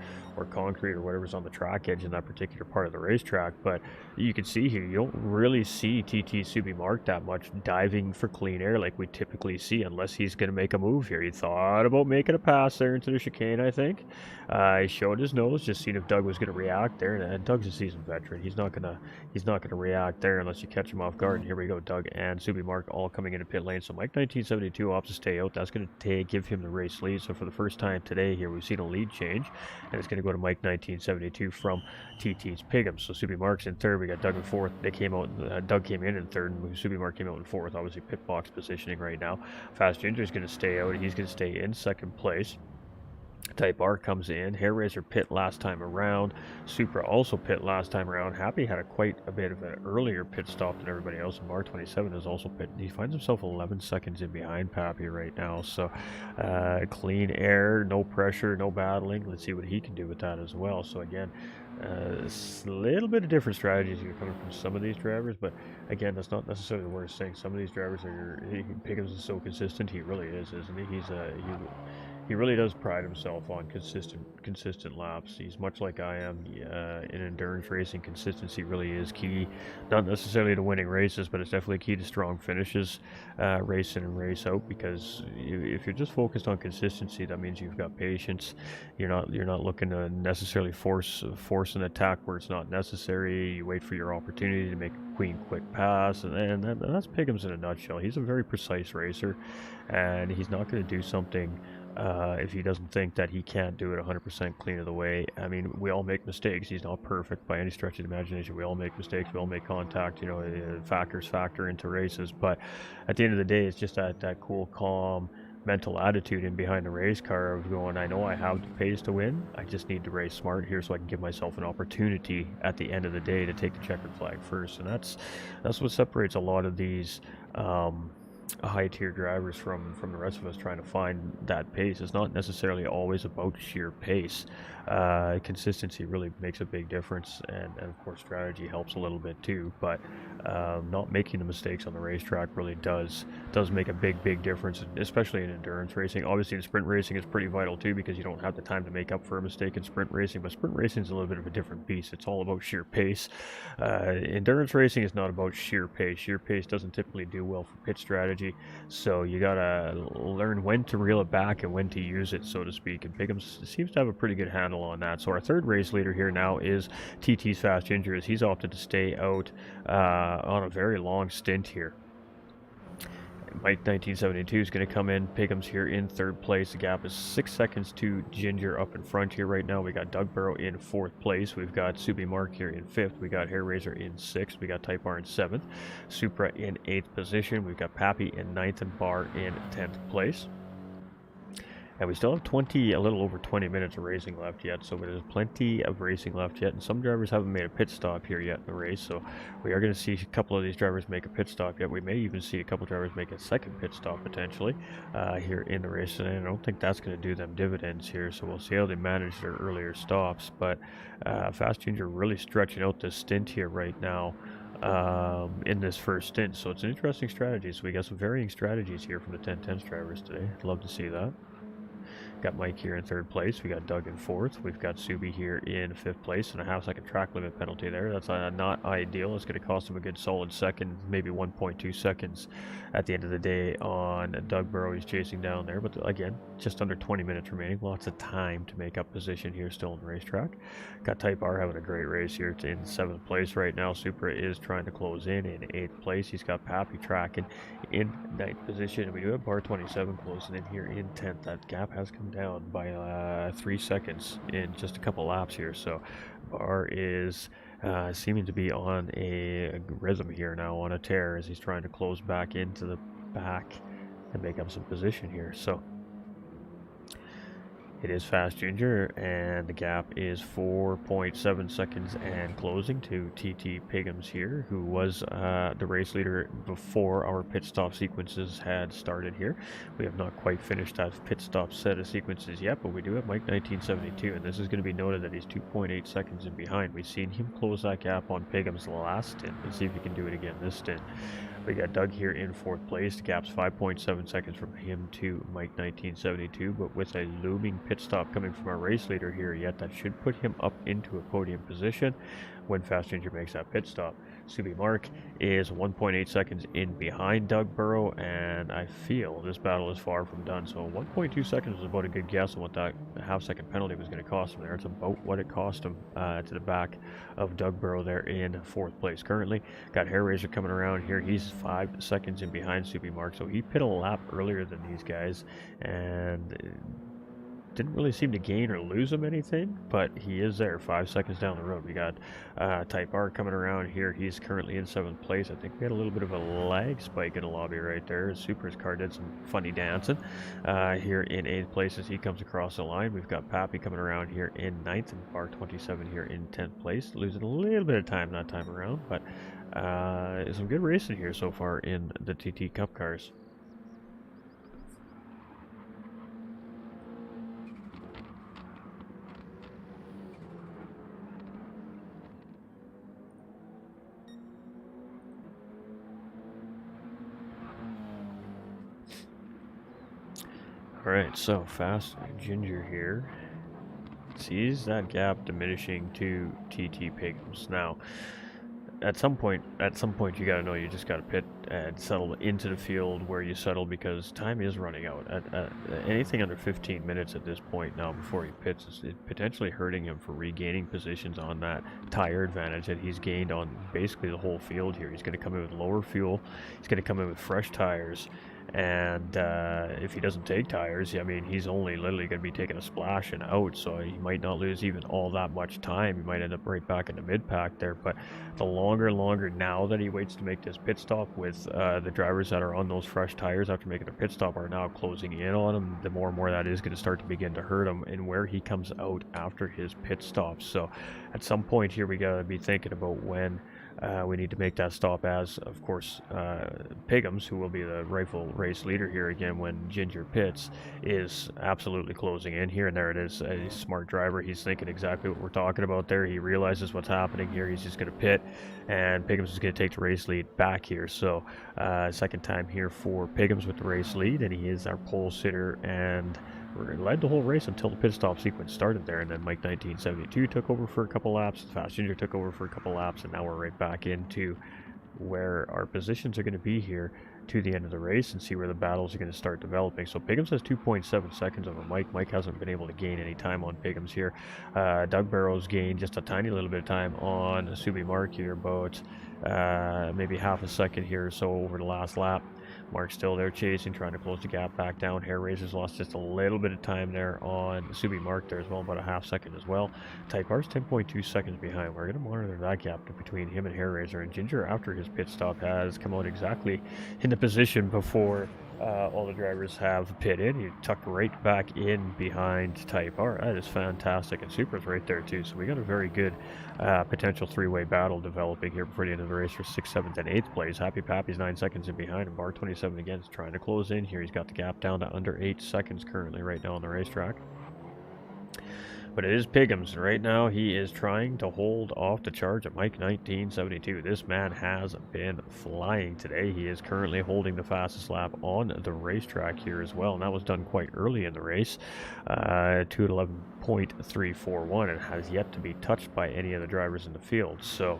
concrete or whatever's on the track edge in that particular part of the racetrack. But you can see here, you don't really see TT Subi Mark that much diving for clean air like we typically see, unless he's going to make a move here. He thought about making a pass there into the chicane, I think. He showed his nose, just seeing if Doug was going to react there, and Doug's a seasoned veteran. He's not gonna react there unless you catch him off guard. And here we go, Doug and Subi Mark all coming into pit lane. So Mike 1972 opts to stay out. That's going to give him the race lead. So for the first time today here, we've seen a lead change, and it's going to go to Mike 1972 from TT's Pigum. So Subi Mark's in third. We got Doug in fourth. They came out. Doug came in third, and Subi Mark came out in fourth. Obviously pit box positioning right now. Fast Ginger's going to stay out. He's going to stay in second place. Type R comes in. Hairraiser pit last time around. Supra also pit last time around. Happy had quite a bit of an earlier pit stop than everybody else. And Mar 27 is also pit. He finds himself 11 seconds in behind Pappy right now. So clean air, no pressure, no battling. Let's see what he can do with that as well. So again, a little bit of different strategies here coming from some of these drivers, but again, that's not necessarily the worst thing. Some of these drivers Pickens is so consistent. He really is, isn't he? he really does pride himself on consistent laps. He's much like I am. In endurance racing, consistency really is key. Not necessarily to winning races, but it's definitely key to strong finishes, race in and race out. Because if you're just focused on consistency, that means you've got patience. You're not looking to necessarily force an attack where it's not necessary. You wait for your opportunity to make a quick pass, and that's Piggums in a nutshell. He's a very precise racer, and he's not going to do something if he doesn't think that he can't do it 100% clean of the way. I mean, we all make mistakes. He's not perfect by any stretch of the imagination. We all make mistakes. We all make contact. Factors factor into races. But at the end of the day, it's just that cool, calm, mental attitude in behind the race car of going, I know I have the pace to win. I just need to race smart here so I can give myself an opportunity at the end of the day to take the checkered flag first. And that's what separates a lot of these high-tier drivers from the rest of us trying to find that pace. It's not necessarily always about sheer pace. Consistency really makes a big difference, and of course strategy helps a little bit too, but not making the mistakes on the racetrack really does make a big difference, especially in endurance racing. Obviously in sprint racing is pretty vital too, because you don't have the time to make up for a mistake in sprint racing, but sprint racing is a little bit of a different beast. It's all about sheer pace. Endurance racing is not about sheer pace. Sheer pace doesn't typically do well for pit strategy, so you gotta learn when to reel it back and when to use it, so to speak, and Piggums seems to have a pretty good handle on that. So our third race leader here now is TT's Fast Ginger, as he's opted to stay out on a very long stint here. Mike 1972 is going to come in. Piggums here in third place. The gap is 6 seconds to Ginger up in front here right now. We got Doug Burrow in fourth place. We've got Subi Mark here in fifth. We got Hair Razor in sixth. We got Type R in seventh. Supra in eighth position. We've got Pappy in ninth and Bar in 10th place. And we still have a little over 20 minutes of racing left yet, so there's plenty of racing left yet, and some drivers haven't made a pit stop here yet in the race, so we are going to see a couple of these drivers make a pit stop yet. We may even see a couple of drivers make a second pit stop potentially here in the race, and I don't think that's going to do them dividends here, so we'll see how they manage their earlier stops. But Fast Ginger really stretching out this stint here right now in this first stint, so it's an interesting strategy. So we got some varying strategies here from the 10 Tenths drivers today. I'd love to see that. Got Mike here in third place. We got Doug in fourth. We've got Subi here in fifth place, and a half-second track limit penalty there. That's not ideal. It's going to cost him a good solid second, maybe 1.2 seconds at the end of the day on Doug Burrow. He's chasing down there, but again, just under 20 minutes remaining. Lots of time to make up position here still in the racetrack. Got Type R having a great race here. It's in seventh place right now. Supra is trying to close in eighth place. He's got Pappy tracking in ninth position, and we do have Bar 27 closing in here in 10th. That gap has come down by 3 seconds in just a couple laps here, so Bar is seeming to be on a rhythm here now, on a tear, as he's trying to close back into the back and make up some position here. So it is Fast Ginger, and the gap is 4.7 seconds and closing to TT Piggums here, who was the race leader before our pit stop sequences had started here. We have not quite finished that pit stop set of sequences yet, but we do have Mike 1972, and this is going to be noted that he's 2.8 seconds in behind. We've seen him close that gap on Piggums last stint. Let's see if he can do it again this stint. We got Doug here in fourth place. The gap's 5.7 seconds from him to Mike 1972, but with a looming pit stop coming from our race leader here yet, that should put him up into a podium position when Fast Ginger makes that pit stop. Subi Mark is 1.8 seconds in behind Doug Burrow, and I feel this battle is far from done. So 1.2 seconds was about a good guess on what that half-second penalty was going to cost him there. It's about what it cost him to the back of Doug Burrow there in fourth place currently. Got Hair Razor coming around here. He's 5 seconds in behind Subi Mark, so he pit a lap earlier than these guys, and didn't really seem to gain or lose him anything, but he is there 5 seconds down the road. We got Type R coming around here. He's currently in 7th place. I think we had a little bit of a lag spike in the lobby right there. Supra's car did some funny dancing here in 8th place as he comes across the line. We've got Pappy coming around here in 9th, and Bar 27 here in 10th place. Losing a little bit of time that time around, but some good racing here so far in the TT Cup cars. Alright, so Fast Ginger here sees that gap diminishing to TT Pigums. Now, at some point you gotta know you just gotta pit and settle into the field where you settle, because time is running out. At anything under 15 minutes at this point now before he pits is potentially hurting him for regaining positions on that tire advantage that he's gained on basically the whole field here. He's going to come in with lower fuel, he's going to come in with fresh tires, and if he doesn't take tires, I mean, he's only literally going to be taking a splash and out, so he might not lose even all that much time. He might end up right back in the mid-pack there, but the longer now that he waits to make this pit stop with the drivers that are on those fresh tires after making their pit stop are now closing in on him, the more and more that is going to start to begin to hurt him and where he comes out after his pit stop. So at some point here, we got to be thinking about when we need to make that stop, as of course Pigums, who will be the rightful race leader here again when Ginger pits, is absolutely closing in here. And there it is, a smart driver. He's thinking exactly what we're talking about there. He realizes what's happening here. He's just going to pit, and Pigums is going to take the race lead back here. So second time here for Pigums with the race lead, and he is our pole sitter and led the whole race until the pit stop sequence started there, and then Mike 1972 took over for a couple laps, Fast Ginger took over for a couple laps, and now we're right back into where our positions are going to be here to the end of the race and see where the battles are going to start developing. So Pigums has 2.7 seconds over Mike. Mike hasn't been able to gain any time on Pigums here. Doug Barrows gained just a tiny little bit of time on Subi Mark here, about maybe half a second here or so over the last lap. Mark's still there chasing, trying to close the gap back down. Hair Razor's lost just a little bit of time there on Subi Mark there as well, about a half second as well. Type R's 10.2 seconds behind. We're going to monitor that gap between him and Hair Razor. And Ginger, after his pit stop, has come out exactly in the position before all the drivers have pit in. He tucked right back in behind Type R. That is fantastic, and Supra's right there too. So we got a very good potential three-way battle developing here before the end of the race for 6th, 7th, and 8th place. Happy Pappy's 9 seconds in behind, and Bar 27 again is trying to close in here. He's got the gap down to under 8 seconds currently right now on the racetrack. But it is Pigums. Right now, he is trying to hold off the charge at Mike 1972. This man has been flying today. He is currently holding the fastest lap on the racetrack here as well, and that was done quite early in the race, 2:11.341, and has yet to be touched by any of the drivers in the field. So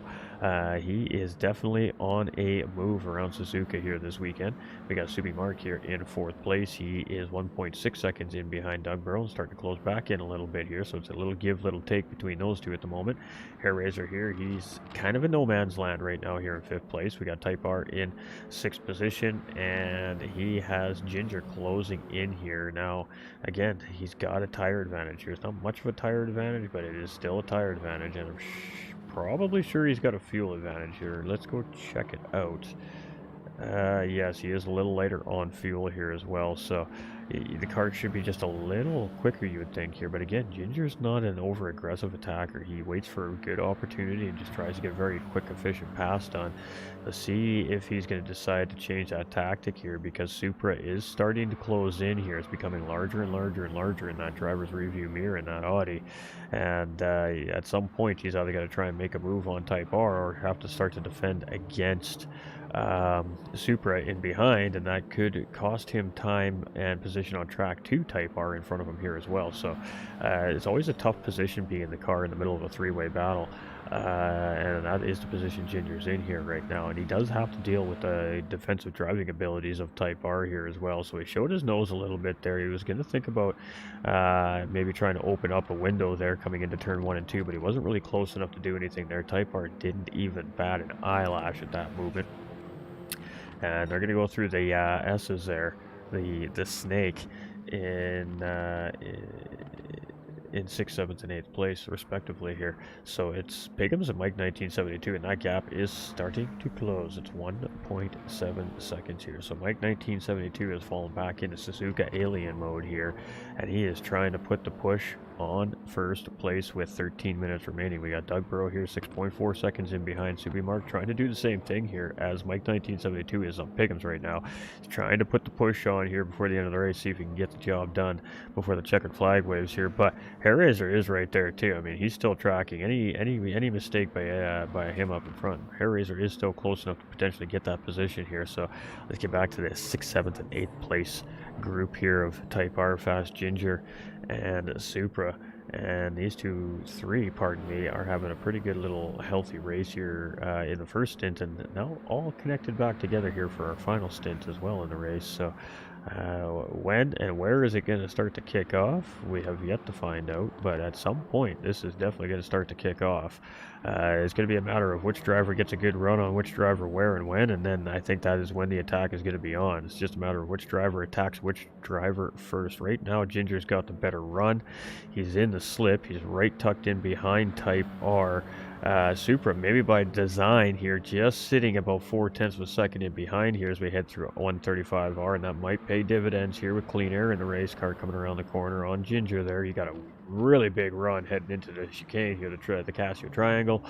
he is definitely on a move around Suzuka here this weekend. We got Subi Mark here in 4th place. He is 1.6 seconds in behind Doug Burrow, starting to close back in a little bit here, so it's a little give, little take between those two at the moment. Hair Razor here, he's kind of in no man's land right now here in 5th place. We got Type R in 6th position, and he has Ginger closing in here. Now, again, he's got a tire advantage here. It's not much of a tire advantage, but it is still a tire advantage, and I'm probably sure he's got a fuel advantage here. Let's go check it out. Yes, he is a little lighter on fuel here as well, so the car should be just a little quicker, you would think here. But again, Ginger's not an over-aggressive attacker. He waits for a good opportunity and just tries to get very quick, efficient pass done. Let's see if he's going to decide to change that tactic here, because Supra is starting to close in here. It's becoming larger and larger and larger in that driver's review mirror in that Audi, and at some point he's either got to try and make a move on Type R or have to start to defend against Supra in behind, and that could cost him time and position on track to Type R in front of him here as well. So it's always a tough position being in the car in the middle of a three-way battle, and that is the position Ginger's in here right now, and he does have to deal with the defensive driving abilities of Type R here as well. So he showed his nose a little bit there. He was going to think about maybe trying to open up a window there coming into turn 1 and 2, but he wasn't really close enough to do anything there. Type R didn't even bat an eyelash at that movement. And they're going to go through the S's there, the snake in 6th, 7th, and 8th place, respectively here. So it's Pigums and Mike 1972, and that gap is starting to close. It's 1.7 seconds here. So Mike 1972 has fallen back into Suzuka alien mode here, and he is trying to put the push on first place with 13 minutes remaining. We got Doug Burrow here, 6.4 seconds in behind Subi Mark, trying to do the same thing here as Mike 1972 is on Pigums right now. He's trying to put the push on here before the end of the race, see if he can get the job done before the checkered flag waves here. But Hair Razor is right there too. I mean, he's still tracking any mistake by him up in front. Hair Razor is still close enough to potentially get that position here. So let's get back to this 6th, 7th, and 8th place group here of Type R, Fast Ginger, and Supra. And these three, pardon me, are having a pretty good little healthy race here in the first stint, and now all connected back together here for our final stint as well in the race. So when and where is it going to start to kick off? We have yet to find out, but at some point this is definitely going to start to kick off. It's going to be a matter of which driver gets a good run on which driver where and when, and then I think that is when the attack is going to be on. It's just a matter of which driver attacks which driver first. Right now Ginger's got the better run. He's in the slip. He's right tucked in behind Type R. Supra, maybe by design here, just sitting about 4/10 of a second in behind here as we head through 135R, and that might pay dividends here with clean air in the race car coming around the corner on Ginger there. You got a really big run heading into the chicane here, the Casio Triangle,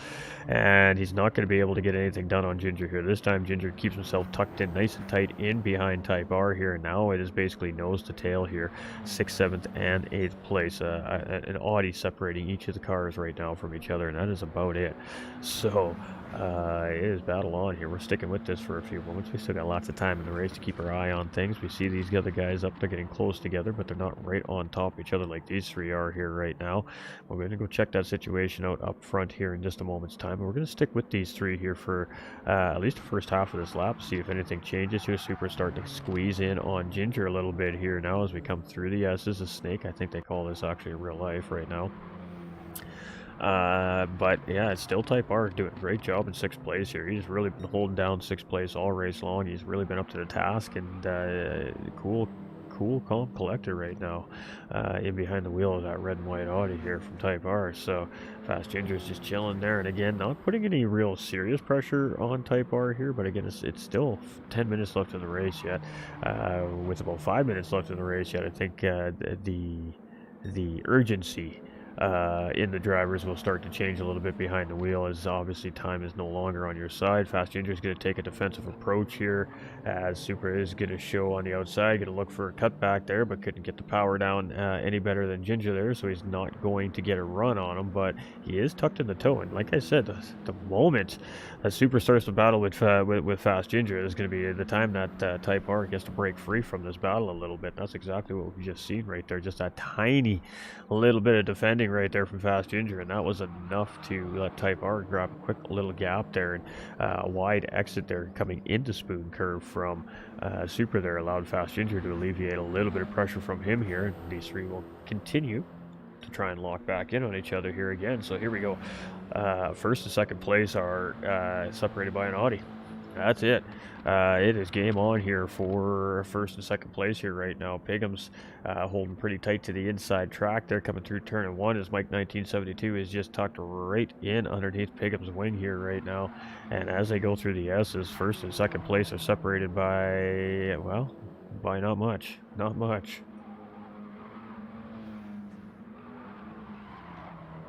and he's not going to be able to get anything done on Ginger here. This time Ginger keeps himself tucked in nice and tight in behind Type R here, and now it is basically nose to tail here, 6th, 7th, and 8th place. An Audi separating each of the cars right now from each other, and that is about it. So it is battle on here. We're sticking with this for a few moments. We still got lots of time in the race to keep our eye on things. We see these other guys up, they're getting close together, but they're not right on top of each other like these three are here right now. We're going to go check that situation out up front here in just a moment's time, and we're going to stick with these three here for at least the first half of this lap, see if anything changes here. Supra starting to squeeze in on Ginger a little bit here now as we come through the S's. A snake, I think they call this actually in real life right now. But yeah, it's still Type R doing a great job in 6th place here. He's really been holding down 6th place all race long. He's really been up to the task, and cool, calm collector right now in behind the wheel of that red and white Audi here from Type R. So Fast Ginger's just chilling there, and again, not putting any real serious pressure on Type R here, but again, it's still 10 minutes left in the race yet. With about 5 minutes left in the race yet, I think the urgency in the drivers will start to change a little bit behind the wheel, as obviously time is no longer on your side. Fast Ginger is going to take a defensive approach here, as Supra is going to show on the outside, going to look for a cutback there, but couldn't get the power down any better than Ginger there, so he's not going to get a run on him, but he is tucked in the toe. And like I said, the moment that Supra starts to battle with Fast Ginger is going to be the time that Type R gets to break free from this battle a little bit. That's exactly what we just seen right there, just that tiny little bit of defending right there from Fast Ginger, and that was enough to let Type R grab a quick little gap there, and a wide exit there coming into Spoon Curve from Supra there allowed Fast Ginger to alleviate a little bit of pressure from him here, and these three will continue to try and lock back in on each other here again. So here we go. First and second place are separated by an Audi. That's it. It is game on here for first and second place here right now. Pigham's holding pretty tight to the inside track. They're coming through turn 1 as Mike 1972 is just tucked right in underneath Pigham's wing here right now. And as they go through the S's, first and second place are separated by, well, by not much. Not much.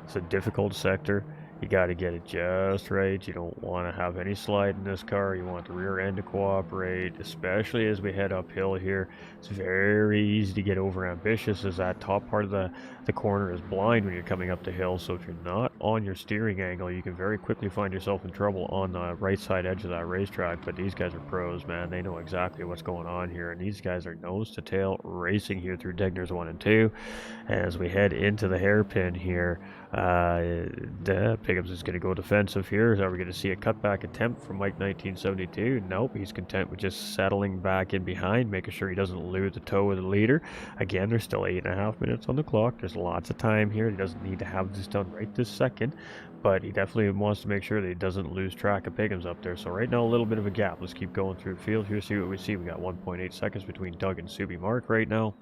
It's a difficult sector. You got to get it just right. You don't want to have any slide in this car. You want the rear end to cooperate, especially as we head uphill here. It's very easy to get over ambitious, as that top part of the corner is blind when you're coming up the hill. So if you're not on your steering angle, you can very quickly find yourself in trouble on the right side edge of that racetrack. But these guys are pros, man. They know exactly what's going on here, and these guys are nose to tail racing here through Degners 1 and 2. As we head into the hairpin here, Pigham's is going to go defensive here. Are we going to see a cutback attempt from Mike 1972? Nope, he's content with just settling back in behind, making sure he doesn't lose the toe of the leader. Again, there's still 8.5 minutes on the clock. There's lots of time here. He doesn't need to have this done right this second, but he definitely wants to make sure that he doesn't lose track of Pigham's up there. So right now, a little bit of a gap. Let's keep going through the field here, see what we see. We got 1.8 seconds between Doug and Subi Mark right now.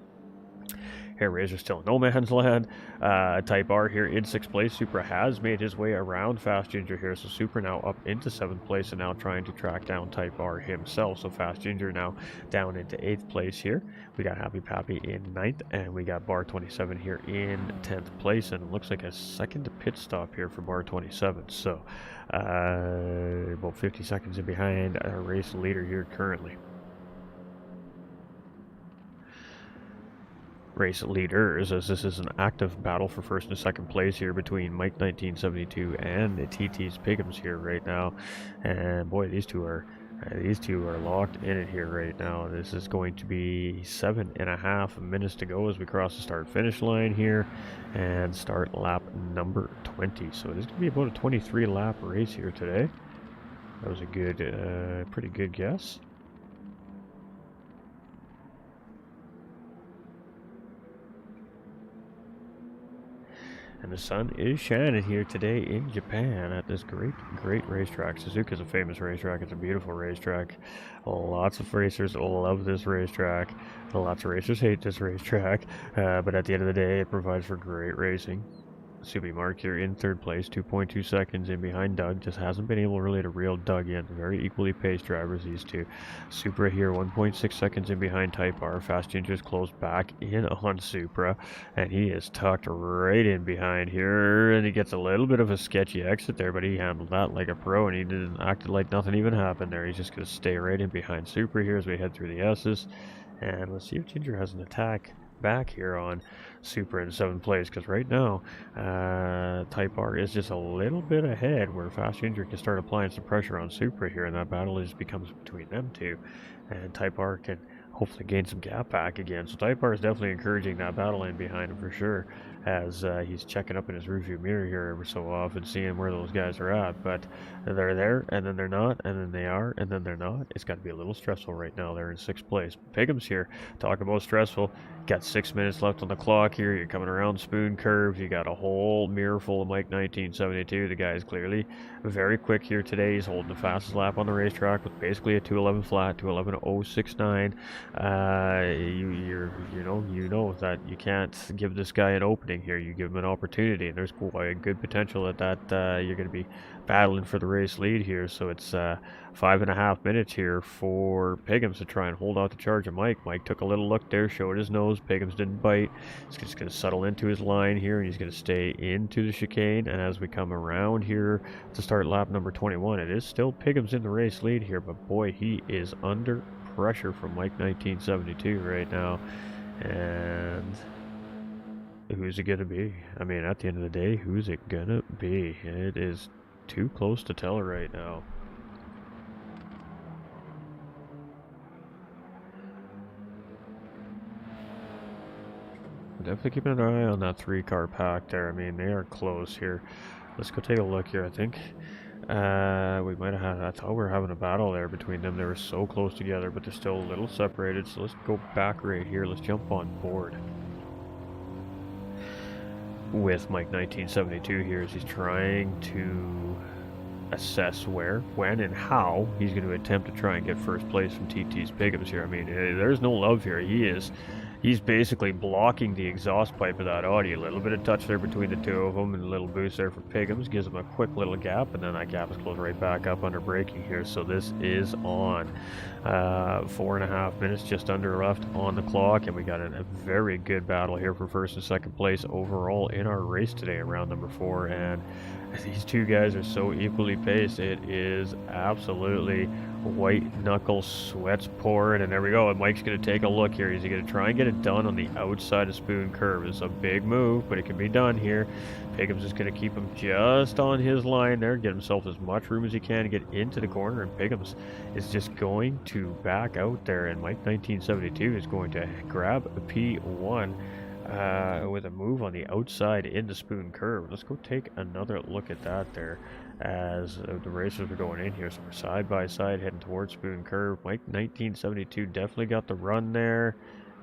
Hair Razor still in no man's land. Type R here in 6th place. Supra has made his way around Fast Ginger here, so Supra now up into 7th place and now trying to track down Type R himself. So Fast Ginger now down into 8th place here. We got Happy Pappy in 9th, and we got Bar 27 here in 10th place, and it looks like a second pit stop here for Bar 27. So about 50 seconds in behind our race leader here currently. Race leaders, as this is an active battle for first and second place here between Mike 1972 and TT's Pigham's here right now. And boy, these two are These two are locked in it here right now. This is going to be 7.5 minutes to go as we cross the start-finish line here and start lap number 20. So it is going to be about a 23 lap race here today. That was a good, pretty good guess. And the sun is shining here today in Japan at this great racetrack. Suzuka is a famous racetrack. It's a beautiful racetrack. Lots of racers love this racetrack. Lots of racers hate this racetrack. But at the end of the day, it provides for great racing. Subi Mark here in third place, 2.2 seconds in behind Doug. Just hasn't been able really to reel Doug in. Very equally paced drivers, these two. Supra here, 1.6 seconds in behind Type R. Fast Ginger's closed back in on Supra, and he is tucked right in behind here, and he gets a little bit of a sketchy exit there, but he handled that like a pro, and he didn't act like nothing even happened there. He's just going to stay right in behind Supra here as we head through the S's, and let's see if Ginger has an attack back here on Supra in 7th place, because right now Type R is just a little bit ahead where Fast Ginger can start applying some pressure on Supra here, and that battle just becomes between them two, and Type R can hopefully gain some gap back again. So Type R is definitely encouraging that battle in behind him for sure, as he's checking up in his rearview mirror here every so often, seeing where those guys are at. But they're there, and then they're not, and then they are, and then they're not. It's got to be a little stressful right now. They're in 6th place. Pigham's here. Talk about stressful. Got 6 minutes left on the clock here. You're coming around Spoon Curve. You got a whole mirror full of Mike 1972. The guy is clearly very quick here today. He's holding the fastest lap on the racetrack with basically a 211 flat, 211.069. You know that you can't give this guy an opening here. You give him an opportunity, and there's quite a good potential that you're going to be battling for the race lead here. So it's 5.5 minutes here for Piggums to try and hold out the charge of Mike. Mike took a little look there, showed his nose. Piggums didn't bite. He's just going to settle into his line here, and he's going to stay into the chicane. And as we come around here to start lap number 21, it is still Piggums in the race lead here, but boy, he is under pressure from Mike 1972 right now. And who's it gonna be? I mean, at the end of the day, who's it gonna be? It is too close to tell right now. Definitely keeping an eye on that 3-car pack there. I mean, they are close here. Let's go take a look here. I think we might have had, I thought we were having a battle there between them. They were so close together, but they're still a little separated. So let's go back right here. Let's jump on board with Mike 1972 here as he's trying to assess where, when, and how he's going to attempt to try and get first place from TT's Piggums here. I mean, there's no love here. He's basically blocking the exhaust pipe of that Audi. A little bit of touch there between the two of them, and a little boost there for Piggums gives him a quick little gap, and then that gap is closed right back up under braking here. So this is on 4.5 minutes, just under left on the clock, and we got a very good battle here for first and second place overall in our race today, around number 4. And these two guys are so equally paced. It is absolutely white knuckle sweats pouring, and there we go. And Mike's going to take a look here. He's going to try and get it done on the outside of Spoon Curve. It's a big move, but it can be done here. Piggums is going to keep him just on his line there, get himself as much room as he can to get into the corner, and Piggums is just going to back out there, and Mike 1972 is going to grab a P1 with a move on the outside into Spoon Curve. Let's go take another look at that there as the racers are going in here. So we're side by side heading towards Spoon Curve. Mike 1972 definitely got the run there,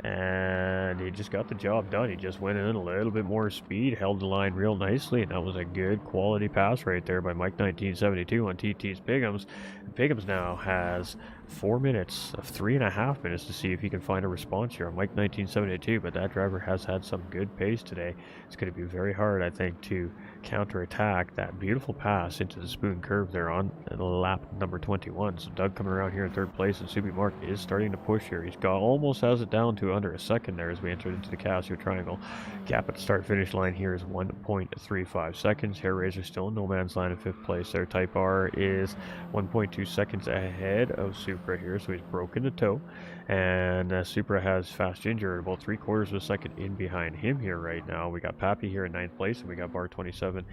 and he just got the job done. He just went in a little bit more speed, held the line real nicely, and that was a good quality pass right there by Mike 1972 on TT's Piggums. And Piggums now has 4 minutes of 3.5 minutes to see if he can find a response here on Mike 1972, but that driver has had some good pace today. It's going to be very hard, I think, to counterattack that beautiful pass into the Spoon Curve there on lap number 21. So Doug coming around here in 3rd place, and Subi Mark is starting to push here. He's almost has it down to under a second there as we entered into the Casio Triangle. Gap at the start finish line here is 1.35 seconds. Hair Razor still in no man's land in 5th place there. Type R is 1.2 seconds ahead of Supra here, so he's broken the toe, and Supra has Fast Ginger at about 3/4 of a second in behind him here right now. We got Pappy here in 9th place, and we got Bar 27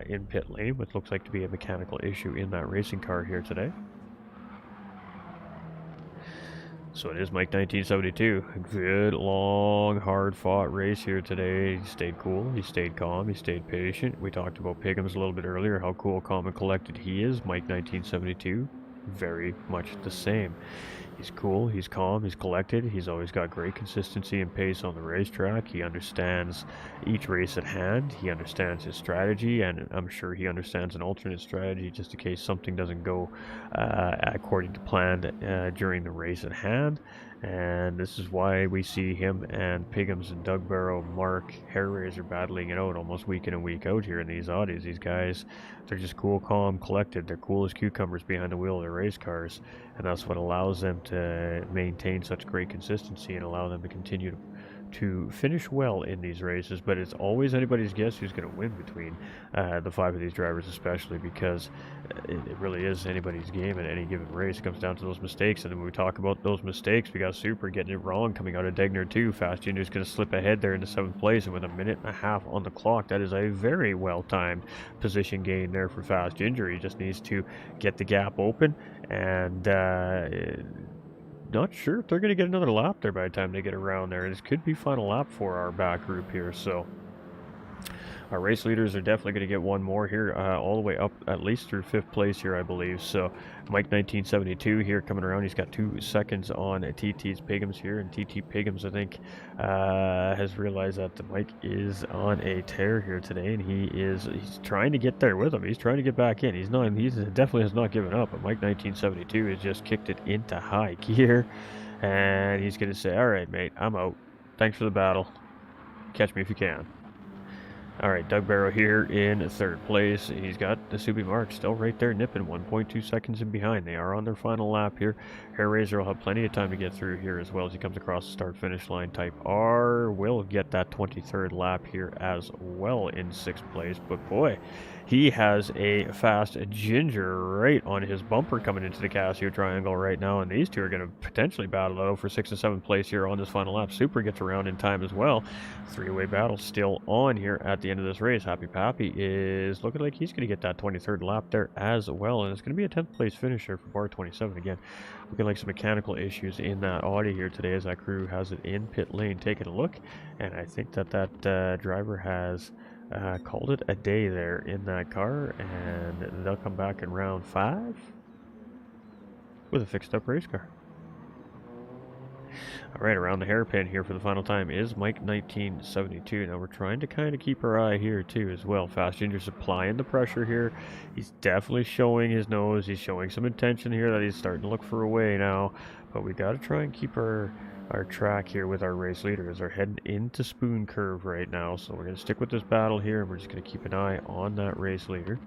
in pit lane, which looks like to be a mechanical issue in that racing car here today. So it is Mike 1972. Good, long, hard-fought race here today. He stayed cool, he stayed calm, he stayed patient. We talked about Piggums a little bit earlier, how cool, calm, and collected he is. Mike 1972, very much the same. He's cool, he's calm, he's collected. He's always got great consistency and pace on the racetrack. He understands each race at hand. He understands his strategy, and I'm sure he understands an alternate strategy just in case something doesn't go according to plan during the race at hand. And this is why we see him and Piggums and Doug Barrow, Mark, Hairraiser battling it out almost week in and week out here in these Audis. These guys, they're just cool, calm, collected. They're cool as cucumbers behind the wheel of their race cars, and that's what allows them to maintain such great consistency and allow them to continue to finish well in these races. But it's always anybody's guess who's going to win between the 5 of these drivers, especially because it really is anybody's game at any given race. It comes down to those mistakes, and then when we talk about those mistakes, we got Super getting it wrong coming out of Degner 2. Fast Ginger's going to slip ahead there into 7th place, and with a minute and a half on the clock, that is a very well-timed position gain there for Fast Ginger. He just needs to get the gap open, and not sure if they're going to get another lap there by the time they get around there. This could be final lap for our back group here, so our race leaders are definitely going to get one more here, all the way up at least through 5th place here, I believe. So Mike 1972 here coming around. He's got 2 seconds on TT's Piggums here, and TT Piggums, I think, has realized that the Mike is on a tear here today, and he's trying to get there with him. He's trying to get back in. He definitely has not given up, but Mike 1972 has just kicked it into high gear, and he's going to say, all right, mate, I'm out. Thanks for the battle. Catch me if you can. All right, Doug Barrow here in 3rd place. He's got the Subi Mark still right there nipping 1.2 seconds in behind. They are on their final lap here. Hairraiser will have plenty of time to get through here as well as he comes across the start-finish line. Type R will get that 23rd lap here as well in 6th place. But boy, he has a Fast Ginger right on his bumper coming into the Casio Triangle right now, and these two are going to potentially battle it out for 6th and 7th place here on this final lap. Super gets around in time as well. 3-way battle still on here at the end of this race. Happy Pappy is looking like he's going to get that 23rd lap there as well, and it's going to be a 10th place finisher for bar 27. Again, looking like some mechanical issues in that Audi here today as that crew has it in pit lane taking a look, and I think that driver has called it a day there in that car, and they'll come back in round 5 with a fixed up race car. All right, around the hairpin here for the final time is Mike 1972. Now we're trying to kind of keep our eye here too as well. Fast Ginger's applying the pressure here. He's definitely showing his nose. He's showing some intention here that he's starting to look for a way now. But we got to try and keep our track here with our race leaders. They're heading into Spoon Curve right now, so we're going to stick with this battle here, and we're just going to keep an eye on that race leader.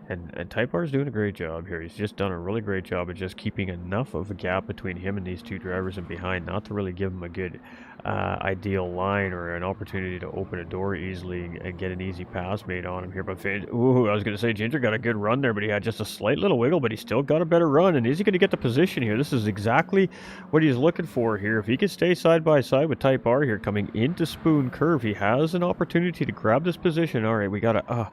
And Type R is doing a great job here. He's just done a really great job of just keeping enough of a gap between him and these 2 drivers and behind, not to really give him a good ideal line or an opportunity to open a door easily and get an easy pass made on him here. But I was going to say Ginger got a good run there, but he had just a slight little wiggle, but he still got a better run. And is he going to get the position here? This is exactly what he's looking for here. If he can stay side by side with Type R here coming into Spoon Curve, he has an opportunity to grab this position. All right, we got to,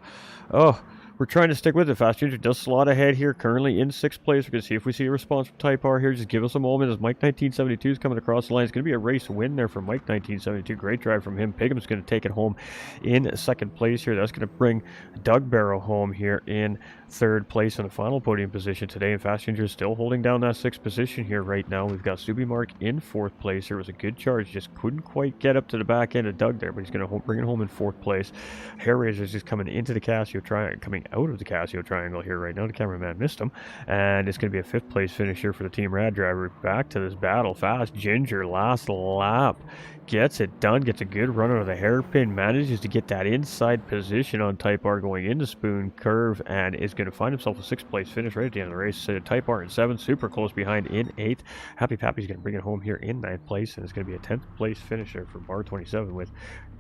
we're trying to stick with it. Fast Ginger does slot ahead here, currently in 6th place. We're going to see if we see a response from Type R here. Just give us a moment as Mike 1972 is coming across the line. It's going to be a race win there for Mike 1972. Great drive from him. Piggum's going to take it home in 2nd place here. That's going to bring Doug Barrow home here in 3rd place in the final podium position today. And Fast Ginger is still holding down that 6th position here right now. We've got Subi Mark in 4th place. There was a good charge. Just couldn't quite get up to the back end of Doug there, but he's going to bring it home in 4th place. Hairraiser is just coming into the Casio Triangle, coming out of the Casio Triangle here right now. The cameraman missed him, and it's going to be a 5th place finish here for the Team Rad driver. Back to this battle. Fast Ginger, last lap, gets it done, gets a good run out of the hairpin, manages to get that inside position on Type R going into Spoon Curve, and is going to find himself a 6th place finish right at the end of the race. Type R in 7th, super close behind in 8th. Happy Pappy's going to bring it home here in 9th place, and it's going to be a 10th place finisher for bar 27 with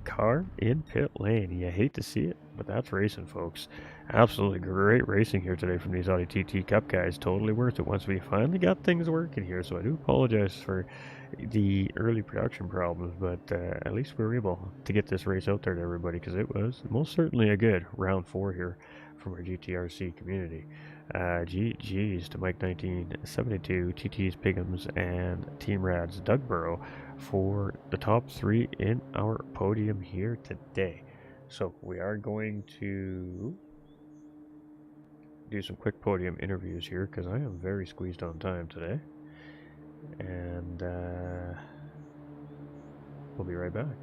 car in pit lane. You hate to see it, but that's racing, folks. Absolutely great racing here today from these Audi TT Cup guys. Totally worth it once we finally got things working here. So I do apologize for the early production problems, but at least we were able to get this race out there to everybody, because it was most certainly a good round 4 here from our GTRC community. GG's to Mike 1972, TT's Pigums, and Team Rad's Doug Burrow for the top 3 in our podium here today. So we are going to do some quick podium interviews here because I am very squeezed on time today. And we'll be right back.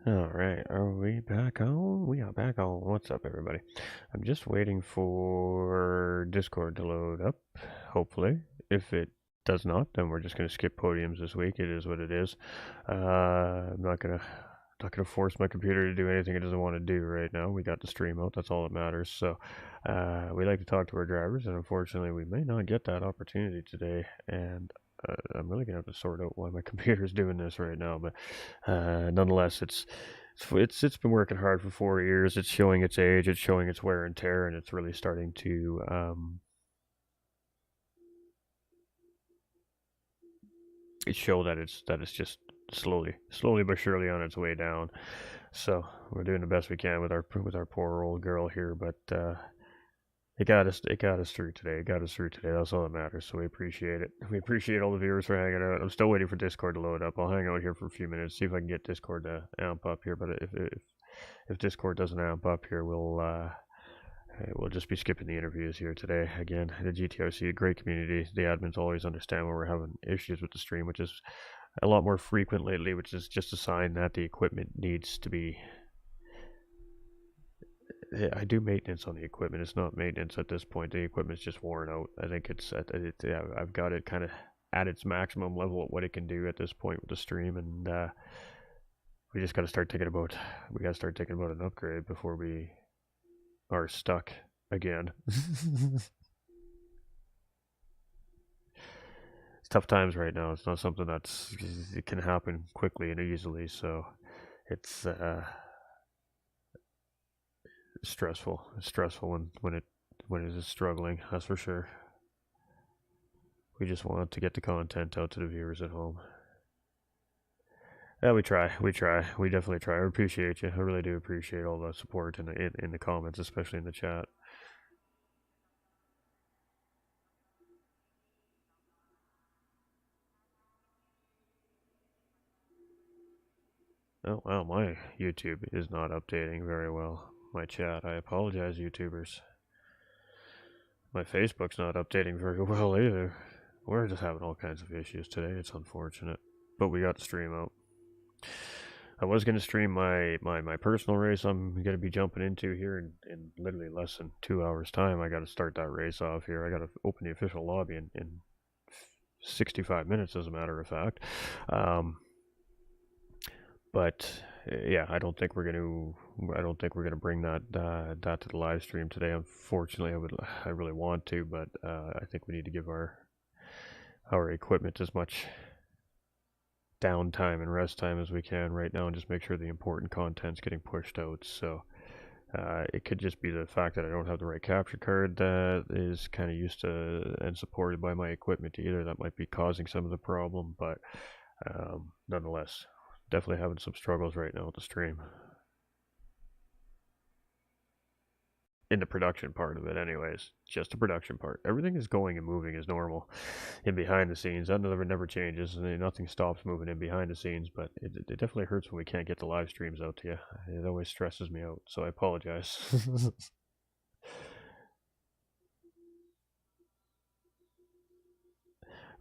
Alright, are we back on? We are back on. What's up, everybody? I'm just waiting for Discord to load up, hopefully. If it does not, then we're just going to skip podiums this week. It is what it is. I'm not gonna force my computer to do anything it doesn't want to do right now. We got the stream out, that's all that matters. So we like to talk to our drivers, and unfortunately we may not get that opportunity today. And I'm really gonna have to sort out why my computer is doing this right now, but nonetheless, it's been working hard for 4 years. It's showing its age, it's showing its wear and tear, and it's really starting to show that it's just slowly but surely on its way down. So we're doing the best we can with our poor old girl here, but it got us through today. That's all that matters. So we appreciate it. We appreciate all the viewers for hanging out. I'm still waiting for Discord to load up. I'll hang out here for a few minutes, see if I can get Discord to amp up here. But if Discord doesn't amp up here, we'll just be skipping the interviews here today. Again, the GTRC, a great community. The admins always understand when we're having issues with the stream, which is a lot more frequent lately, which is just a sign that the equipment needs to be. I do maintenance on the equipment. It's not maintenance at this point. The equipment's just worn out. I think I've got it kind of at its maximum level at what it can do at this point with the stream, and we just got to start thinking about. We got to start thinking about an upgrade before we are stuck again. It's tough times right now. It's not something it can happen quickly and easily. So it's stressful. It's stressful when it is struggling. That's for sure. We just want to get the content out to the viewers at home. Yeah, we try. We definitely try. I appreciate you. I really do appreciate all the support in the comments, especially in the chat. Oh wow, my YouTube is not updating very well. My chat, I apologize, YouTubers. My Facebook's not updating very well either. We're just having all kinds of issues today. It's unfortunate, but we got the stream out. I was going to stream my personal race I'm going to be jumping into here in literally less than 2 hours time. I got to start that race off here. I got to open the official lobby in 65 minutes, as a matter of fact. But yeah, I don't think we're gonna bring that to the live stream today. Unfortunately, I really want to, but I think we need to give our equipment as much downtime and rest time as we can right now and just make sure the important content's getting pushed out. So it could just be the fact that I don't have the right capture card that is kind of used to and supported by my equipment either. That might be causing some of the problem, but nonetheless, definitely having some struggles right now with the stream. In the production part of it anyways, just the production part. Everything is going and moving as normal in behind the scenes. That never changes, and nothing stops moving in behind the scenes, but it definitely hurts when we can't get the live streams out to you. It always stresses me out, so I apologize.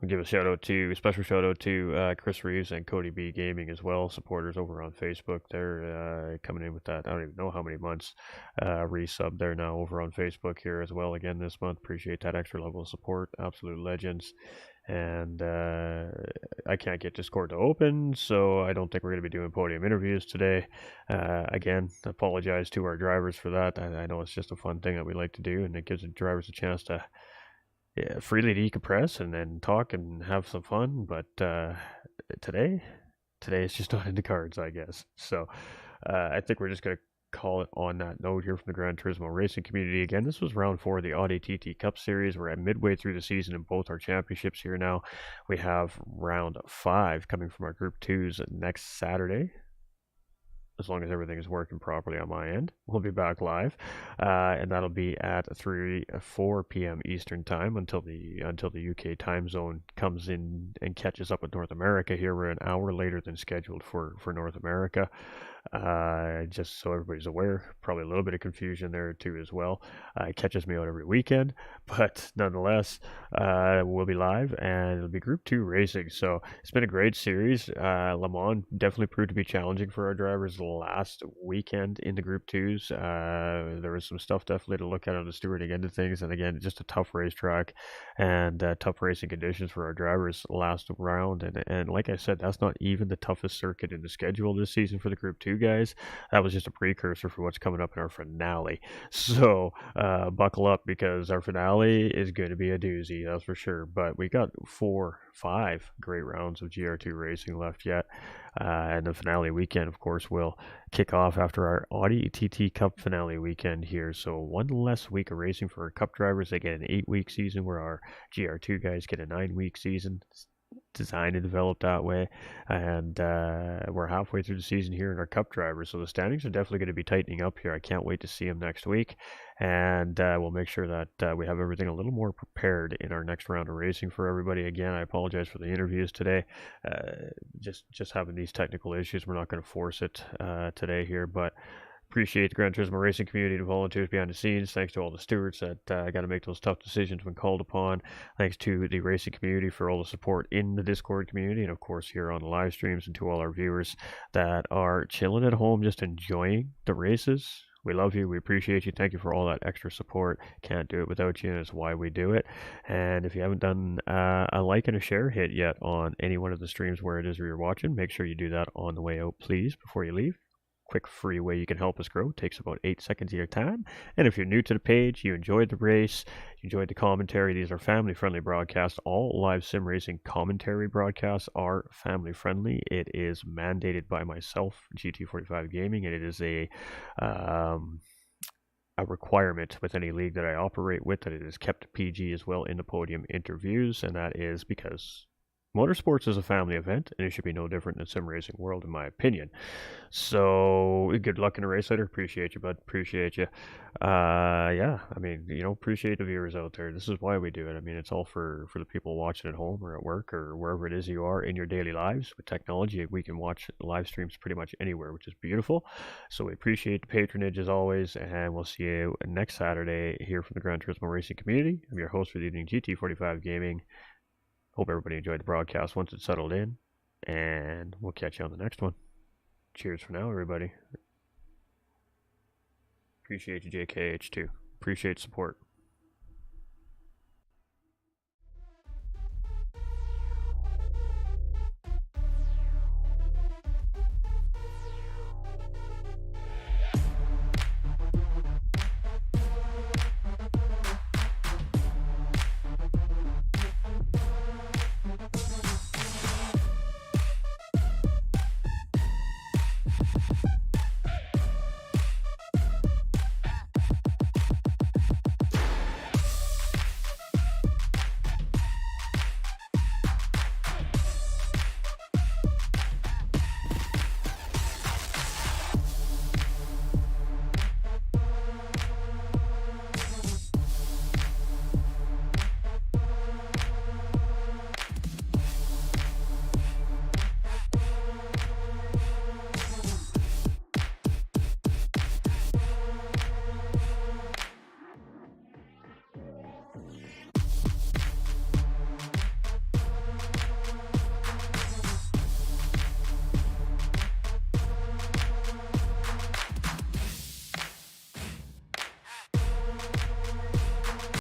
We'll give a special shout out to Chris Reeves and Cody B Gaming as well, supporters over on Facebook. They're coming in with that. I don't even know how many months resub there now over on Facebook here as well. Again this month, appreciate that extra level of support. Absolute legends. And I can't get Discord to open, so I don't think we're going to be doing podium interviews today. Again, apologize to our drivers for that. I know it's just a fun thing that we like to do, and it gives the drivers a chance to freely decompress and then talk and have some fun. But today it's just not in the cards, I guess. So I think we're just going to call it on that note here from the Gran Turismo racing community. Again, this was round 4 of the Audi TT Cup Series. We're at midway through the season in both our championships here now. We have round 5 coming from our Group 2s next Saturday. As long as everything is working properly on my end, we'll be back live, and that'll be at 4 p.m. Eastern time until the UK time zone comes in and catches up with North America. Here we're an hour later than scheduled for North America. Just so everybody's aware, probably a little bit of confusion there too as well. It catches me out every weekend, but nonetheless, we'll be live and it'll be Group 2 racing. So it's been a great series. Le Mans definitely proved to be challenging for our drivers last weekend in the Group 2s. There was some stuff definitely to look at on the stewarding end of things, and again, just a tough racetrack and tough racing conditions for our drivers last round. And like I said, that's not even the toughest circuit in the schedule this season for the Group 2 guys. That was just a precursor for what's coming up in our finale. So buckle up, because our finale is going to be a doozy, that's for sure. But we got 5 great rounds of GR2 racing left yet. And the finale weekend, of course, will kick off after our Audi TT Cup finale weekend here. So one less week of racing for our Cup drivers. They get an 8-week season, where our GR2 guys get a 9-week season. Designed and developed that way, and we're halfway through the season here in our Cup drivers, so the standings are definitely going to be tightening up here. I can't wait to see them next week, and we'll make sure that we have everything a little more prepared in our next round of racing for everybody. Again, I apologize for the interviews today. Just having these technical issues, we're not going to force it today here, but appreciate the Gran Turismo racing community, the volunteers behind the scenes. Thanks to all the stewards that got to make those tough decisions when called upon. Thanks to the racing community for all the support in the Discord community, and of course here on the live streams, and to all our viewers that are chilling at home, just enjoying the races. We love you. We appreciate you. Thank you for all that extra support. Can't do it without you, and it's why we do it. And if you haven't done a like and a share hit yet on any one of the streams where it is where you're watching, make sure you do that on the way out, please, before you leave. Quick free way you can help us grow. It takes about 8 seconds of your time. And if you're new to the page, you enjoyed the race, you enjoyed the commentary, these are family friendly broadcasts. All live sim racing commentary broadcasts are family friendly. It is mandated by myself, GT45 Gaming, and it is a requirement with any league that I operate with, that it is kept PG as well in the podium interviews, and that is because motorsports is a family event, and it should be no different than sim racing world, in my opinion. So good luck in the race later. Appreciate you, bud. Appreciate you. Yeah, I mean, appreciate the viewers out there. This is why we do it. I mean, it's all for the people watching at home or at work or wherever it is you are in your daily lives. With technology, we can watch live streams pretty much anywhere, which is beautiful. So we appreciate the patronage as always, and we'll see you next Saturday here from the Gran Turismo racing community. I'm your host for the evening, GT45 Gaming. Hope everybody enjoyed the broadcast once it's settled in, and we'll catch you on the next one. Cheers for now, everybody. Appreciate you, JKH, too. Appreciate support.